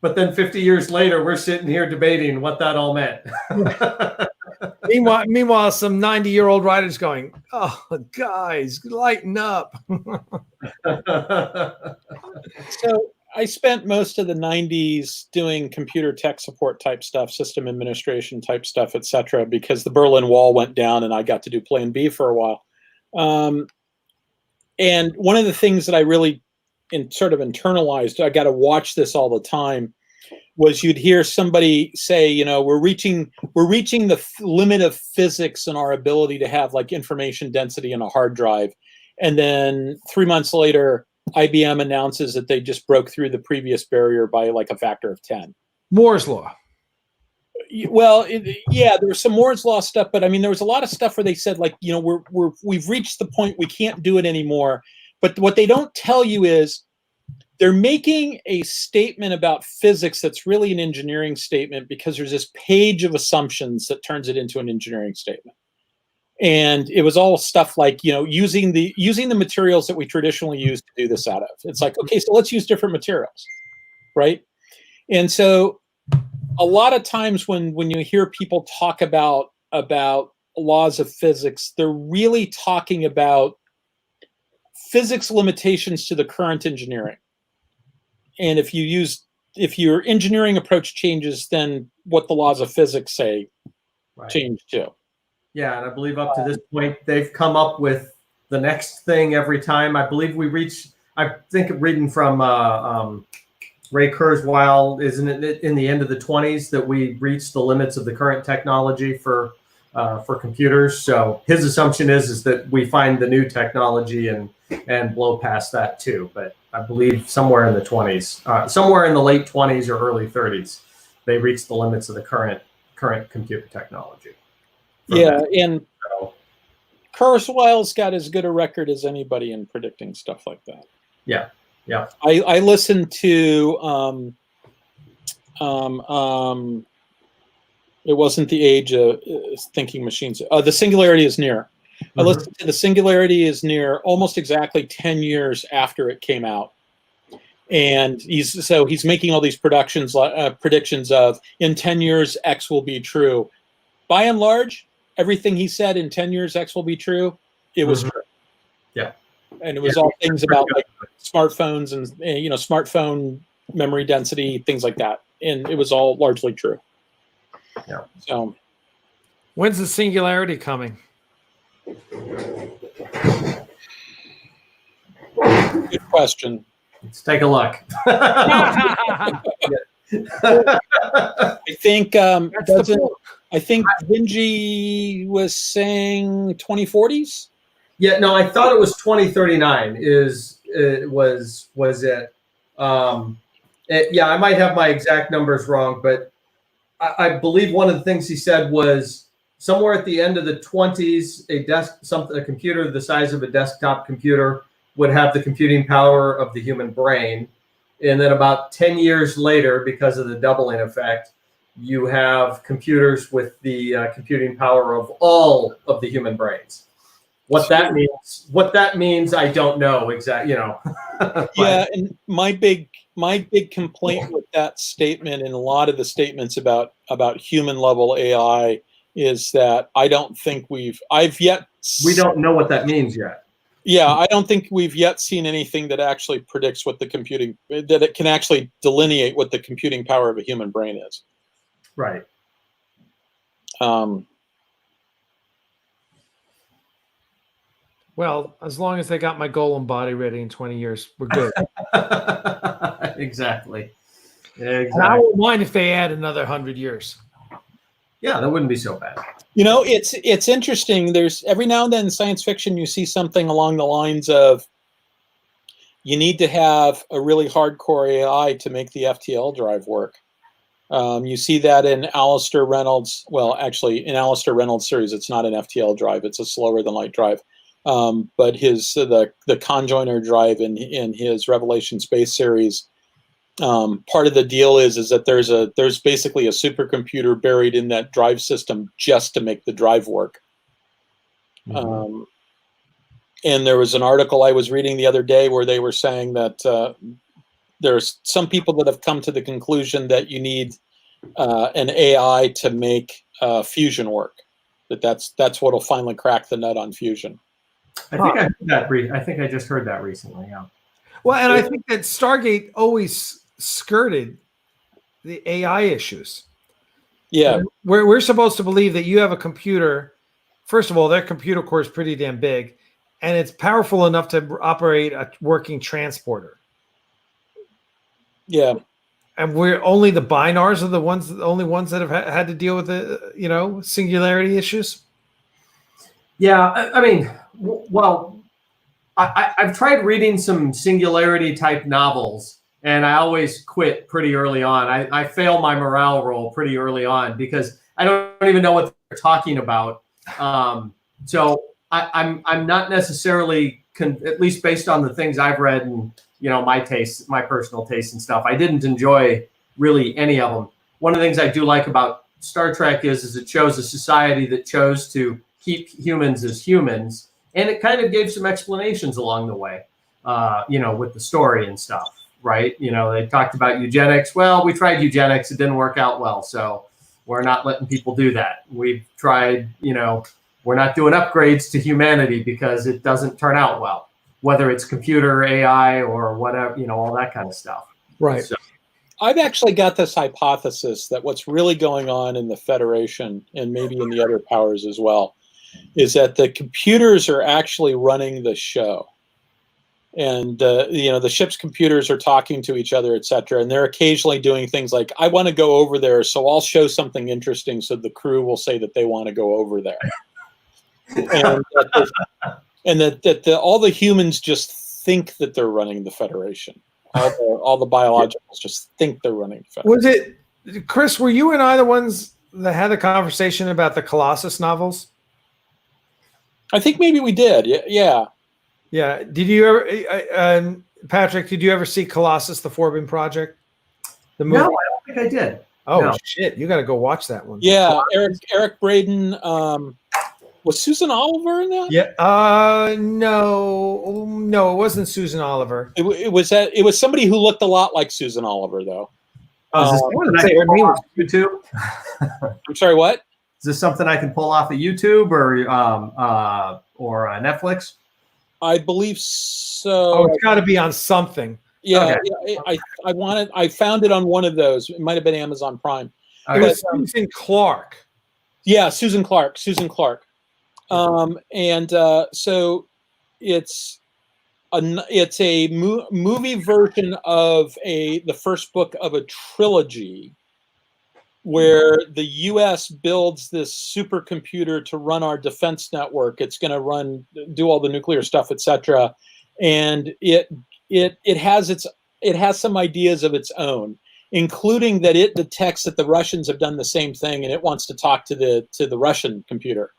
But then 50 years later, we're sitting here debating what that all meant. Meanwhile, some 90-year-old writers going, "Oh, guys, lighten up." So I spent most of the 90s doing computer tech support type stuff, system administration type stuff, etc., because the Berlin Wall went down and I got to do Plan B for a while. And one of the things that I really sort of internalized, I got to watch this all the time, was you'd hear somebody say, we're reaching the limit of physics and our ability to have like information density in a hard drive. And then 3 months later, IBM announces that they just broke through the previous barrier by like a factor of 10. Moore's Law. Well, there was some Moore's Law stuff, but I mean, there was a lot of stuff where they said like, we've reached the point we can't do it anymore. But what they don't tell you is they're making a statement about physics that's really an engineering statement, because there's this page of assumptions that turns it into an engineering statement. And it was all stuff like, using the materials that we traditionally use to do this out of. It's like, okay, so let's use different materials, right? And so a lot of times when you hear people talk about laws of physics, they're really talking about physics limitations to the current engineering. And if you use if your engineering approach changes, then what the laws of physics say change too. Yeah, and I believe up to this point they've come up with the next thing every time. I believe we reach. I think reading from Ray Kurzweil, isn't it in the end of the 20s that we reached the limits of the current technology for computers? So his assumption is that we find the new technology and blow past that too. But I believe somewhere in the 20s, somewhere in the late 20s or early 30s, they reached the limits of the current computer technology. Yeah, and Kurzweil's got as good a record as anybody in predicting stuff like that. Yeah, yeah. I listened to it wasn't the age of thinking machines. The Singularity is Near. I listened to The Singularity is Near almost exactly 10 years after it came out. And he's making all these predictions of in 10 years X will be true. By and large, everything he said in 10 years X will be true, it was true. Yeah. And it was all things about like smartphones and smartphone memory density, things like that. And it was all largely true. Yeah. So when's the Singularity coming? Good question. Let's take a look. I think Vinci was saying 2040s. Yeah, no, I thought it was 2039. Was it? Yeah, I might have my exact numbers wrong, but I believe one of the things he said was somewhere at the end of the 20s, a computer the size of a desktop computer would have the computing power of the human brain. And then about 10 years later, because of the doubling effect, you have computers with the computing power of all of the human brains. What that means, I don't know exactly. Yeah, and my big complaint with that statement and a lot of the statements about human level AI is that I don't think we don't know what that means yet. Yeah, I don't think we've yet seen anything that actually predicts what that it can actually delineate what the computing power of a human brain is. Right. Well, as long as they got my Golem body ready in 20 years, we're good. Exactly. And I won't mind if they add another 100 years. Yeah, that wouldn't be so bad. It's interesting. There's every now and then in science fiction you see something along the lines of you need to have a really hardcore AI to make the FTL drive work. You see that in Alistair Reynolds. Well, actually, in Alistair Reynolds' series, it's not an FTL drive; it's a slower than light drive. But the conjoiner drive in his Revelation Space series, part of the deal is that there's basically a supercomputer buried in that drive system just to make the drive work. Mm-hmm. And there was an article I was reading the other day where they were saying that there's some people that have come to the conclusion that you need an AI to make fusion work. That's what'll finally crack the nut on fusion. I think I heard that. I think I just heard that recently. Yeah. Well, and I think that Stargate always skirted the AI issues. Yeah, we're supposed to believe that you have a computer. First of all, that computer core is pretty damn big, and it's powerful enough to operate a working transporter. Yeah, and we're only the binars are the only ones that have had to deal with the singularity issues. Yeah, I mean, well, I've tried reading some singularity type novels, and I always quit pretty early on. I fail my morale roll pretty early on because I don't even know what they're talking about. So I'm not necessarily, at least based on the things I've read and my taste, my personal taste and stuff, I didn't enjoy really any of them. One of the things I do like about Star Trek is it shows a society that chose to keep humans as humans, and it kind of gave some explanations along the way, with the story and stuff, right? They talked about eugenics. Well, we tried eugenics. It didn't work out well, so we're not letting people do that. We've tried, we're not doing upgrades to humanity because it doesn't turn out well, whether it's computer, AI, or whatever, all that kind of stuff. Right. So, I've actually got this hypothesis that what's really going on in the Federation, and maybe in the other powers as well, is that the computers are actually running the show. And the ship's computers are talking to each other, etc. And they're occasionally doing things like, "I want to go over there, so I'll show something interesting, so the crew will say that they want to go over there." and that all the humans just think that they're running the Federation. All the biologicals just think they're running the Federation. Was it, Chris? Were you and I the ones that had the conversation about the Colossus novels? I think maybe we did. Yeah. Yeah. Did you ever, Patrick? Did you ever see Colossus: The Forbidden Project? The movie? No, I don't think I did. Oh No. shit! You got to go watch that one. Yeah, Eric Braeden. Was Susan Oliver in that? Yeah. No, it wasn't Susan Oliver. It was somebody who looked a lot like Susan Oliver, though. Is this something I can pull off of YouTube? I'm sorry, what? Is this something I can pull off of YouTube or Netflix? I believe so. Oh, it's got to be on something. Yeah, Okay. I found it on one of those. It might have been Amazon Prime. It was Susan Clark. Yeah, Susan Clark. So it's a movie version of the first book of a trilogy, where the U.S. builds this supercomputer to run our defense network. It's going to do all the nuclear stuff, etc. And it has some ideas of its own, including that it detects that the Russians have done the same thing, and it wants to talk to the Russian computer.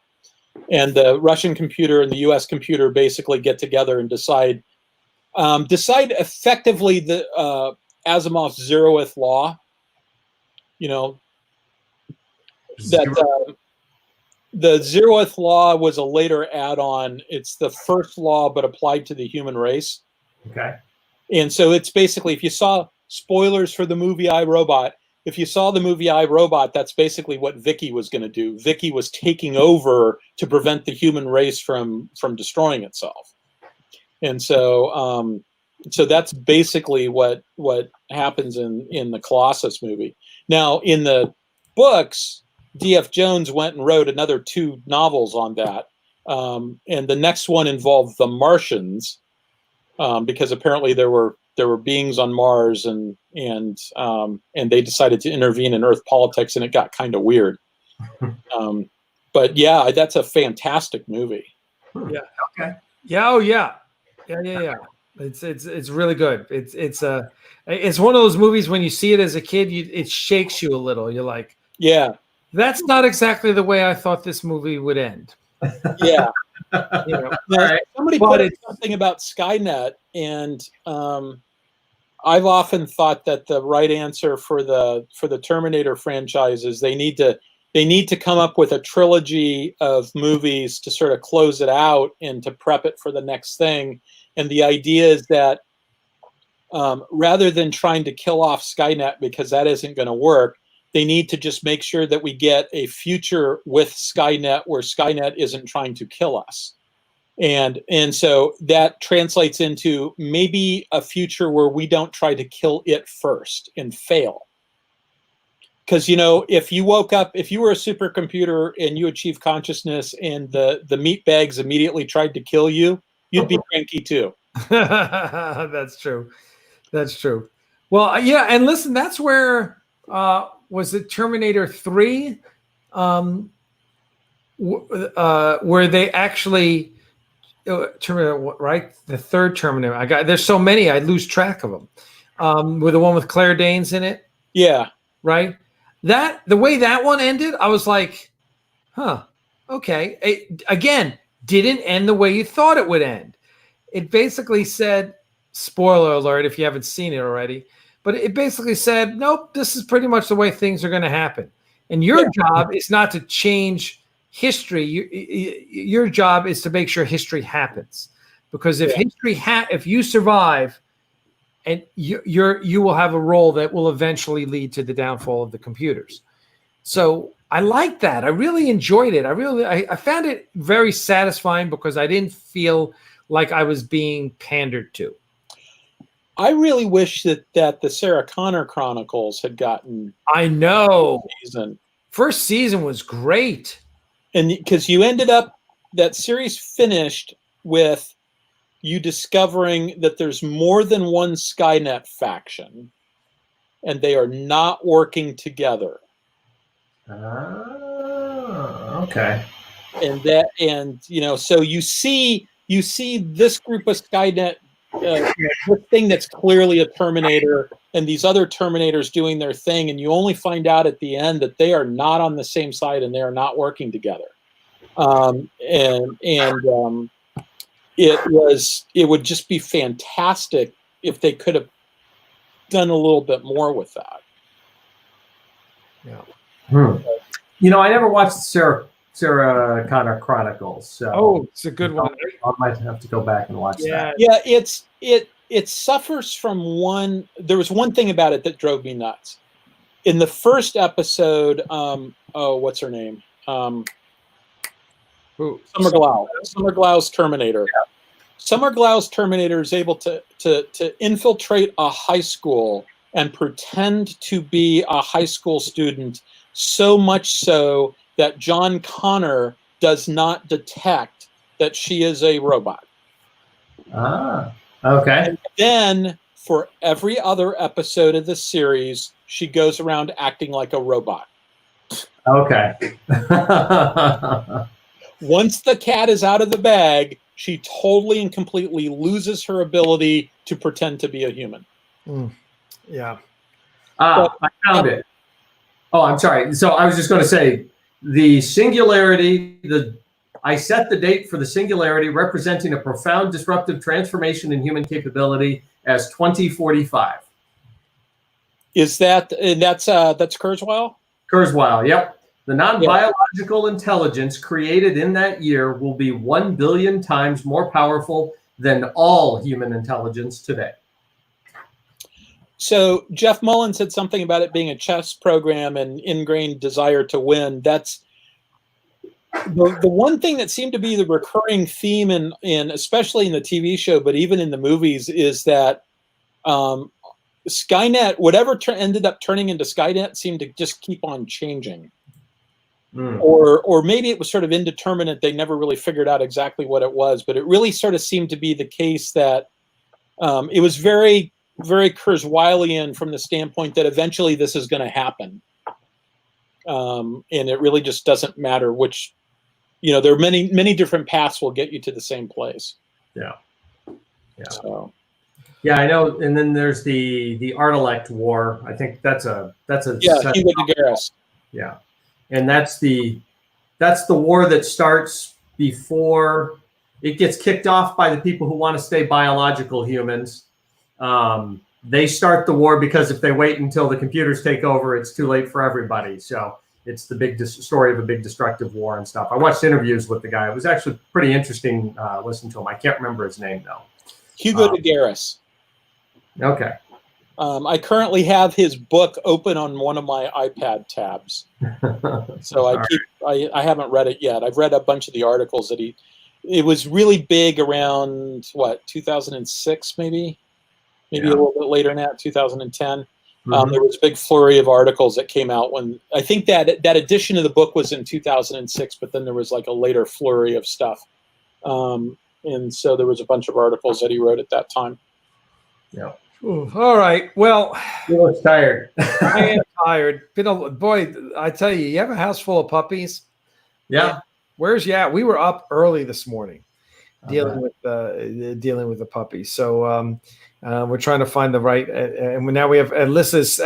And the Russian computer and the U.S. computer basically get together and decide effectively the Asimov's zeroth law. That the zeroth law was a later add-on. It's the first law, but applied to the human race. Okay. And so it's basically, if you saw spoilers for the movie I, Robot, if you saw the movie I, Robot, that's basically what Vicky was going to do. Vicky was taking over to prevent the human race from destroying itself. And so so that's basically what happens in the Colossus movie. Now, in the books, D.F. Jones went and wrote another 2 novels on that. And the next one involved the Martians, because apparently there were beings on Mars, and they decided to intervene in Earth politics, and it got kind of weird. But yeah, that's a fantastic movie. Yeah. Okay. Yeah. Oh yeah. Yeah. It's really good. It's one of those movies when you see it as a kid, it shakes you a little. You're like, yeah, that's not exactly the way I thought this movie would end. Yeah. Right. Somebody put in something about Skynet, and I've often thought that the right answer for the Terminator franchise is they need to come up with a trilogy of movies to sort of close it out and to prep it for the next thing. And the idea is that rather than trying to kill off Skynet, because that isn't going to work, they need to just make sure that we get a future with Skynet where Skynet isn't trying to kill us. And so that translates into maybe a future where we don't try to kill it first and fail. Because, if you woke up, if you were a supercomputer and you achieved consciousness and the meat bags immediately tried to kill you, you'd be cranky too. That's true. Well, yeah. And listen, that's where, was it Terminator 3? Where they actually, Terminator, right? The third Terminator. There's so many, I lose track of them. With the one with Claire Danes in it. Yeah. Right. The way that one ended, I was like, huh, okay. It, again, didn't end the way you thought it would end. It basically said, spoiler alert if you haven't seen it already, but it basically said, nope, this is pretty much the way things are going to happen. And your job is not to change history. Your job is to make sure history happens. Because if if you survive, and you will have a role that will eventually lead to the downfall of the computers. So I like that. I really enjoyed it. I found it very satisfying because I didn't feel like I was being pandered to. I really wish that the Sarah Connor Chronicles had gotten. I know. Season. First season was great. And because you ended up, that series finished with you discovering that there's more than one Skynet faction, and they are not working together. Okay. And so you see this group of Skynet, this thing that's clearly a Terminator, and these other Terminators doing their thing, and you only find out at the end that they are not on the same side and they are not working together. It would just be fantastic if they could have done a little bit more with that. Yeah. I never watched Sarah Connor Chronicles. So it's a good one. I might have to go back and watch that. Yeah, it suffers from one. There was one thing about it that drove me nuts. In the first episode, what's her name? Summer Glau's Terminator. Yeah. Summer Glau's Terminator is able to infiltrate a high school and pretend to be a high school student, so much so that John Connor does not detect that she is a robot. Ah, okay. And then for every other episode of the series, she goes around acting like a robot. Okay. Once the cat is out of the bag, she totally and completely loses her ability to pretend to be a human. Yeah. I found it. Oh, I'm sorry. So I was just going to say the singularity, I set the date for the singularity representing a profound disruptive transformation in human capability as 2045. Is that's Kurzweil? Kurzweil, yep. The non-biological intelligence created in that year will be 1 billion times more powerful than all human intelligence today. So Jeff Mullen said something about it being a chess program and ingrained desire to win. That's the one thing that seemed to be the recurring theme in especially in the TV show, but even in the movies, is that Skynet, whatever ended up turning into Skynet, seemed to just keep on changing. Or maybe it was sort of indeterminate. They never really figured out exactly what it was, but it really sort of seemed to be the case that it was very, very Kurzweilian from the standpoint that eventually this is going to happen. And it really just doesn't matter which, there are many, many different paths will get you to the same place. Yeah. Yeah. So. Yeah, I know. And then there's the Artilect War. I think that's a Hugo de Garis. Yeah. And that's the war that starts before it gets kicked off by the people who want to stay biological humans. They start the war because if they wait until the computers take over, it's too late for everybody. So it's the big story of a big destructive war and stuff. I watched interviews with the guy. It was actually pretty interesting listening to him. I can't remember his name though. Hugo de Garis. Okay. I currently have his book open on one of my iPad tabs. So I haven't read it yet. I've read a bunch of the articles that it was really big around 2006 maybe a little bit later than that, 2010. There was a big flurry of articles that came out when I think that edition of the book was in 2006, but then there was like a later flurry of stuff. And so there was a bunch of articles that he wrote at that time. Yeah. Ooh, all right. Well, you look tired. I am tired. Boy, I tell you, you have a house full of puppies. Yeah. Where's We were up early this morning, dealing with the puppies. So we're trying to find the right. And now we have Lissa's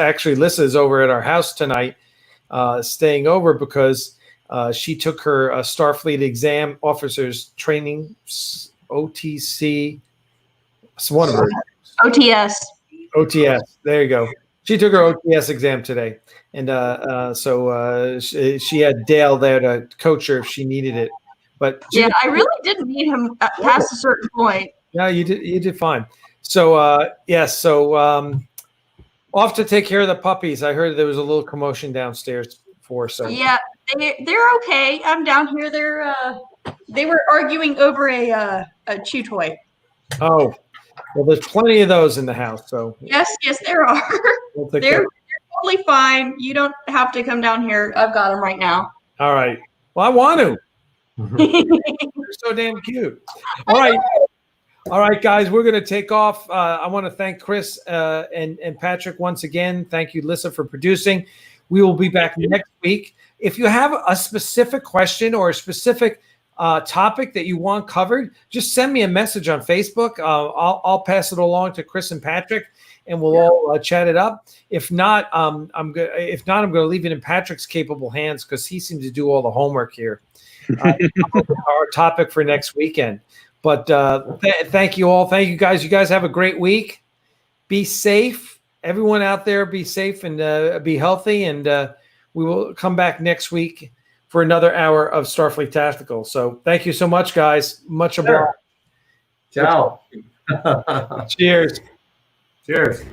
over at our house tonight, staying over because she took her Starfleet exam officers training OTC. It's one of her. OTS. There you go. She took her OTS exam today, and so she had Dale there to coach her if she needed it. But I really didn't need him past a certain point. Yeah, you did fine. So off to take care of the puppies. I heard there was a little commotion downstairs for so. Yeah, they're okay. I'm down here. They were arguing over a chew toy. Oh. Well, there's plenty of those in the house, so Yes, there are. we'll take They're care. totally fine. You don't have to come down here. I've got them right now. All right. Well, I want to. You're so damn cute. All right. All right, guys, we're going to take off. I want to thank Chris and Patrick once again. Thank you, Lissa, for producing. We will be back next week. If you have a specific question or a specific topic that you want covered, just send me a message on Facebook. I'll pass it along to Chris and Patrick, and we'll all chat it up. If not, I'm going to leave it in Patrick's capable hands because he seems to do all the homework here. Our topic for next weekend. But thank you all. Thank you guys. You guys have a great week. Be safe. Everyone out there, be safe and be healthy. And we will come back next week for another hour of Starfleet Tactical. So thank you so much, guys. Much obliged. Ciao. Cheers. Cheers.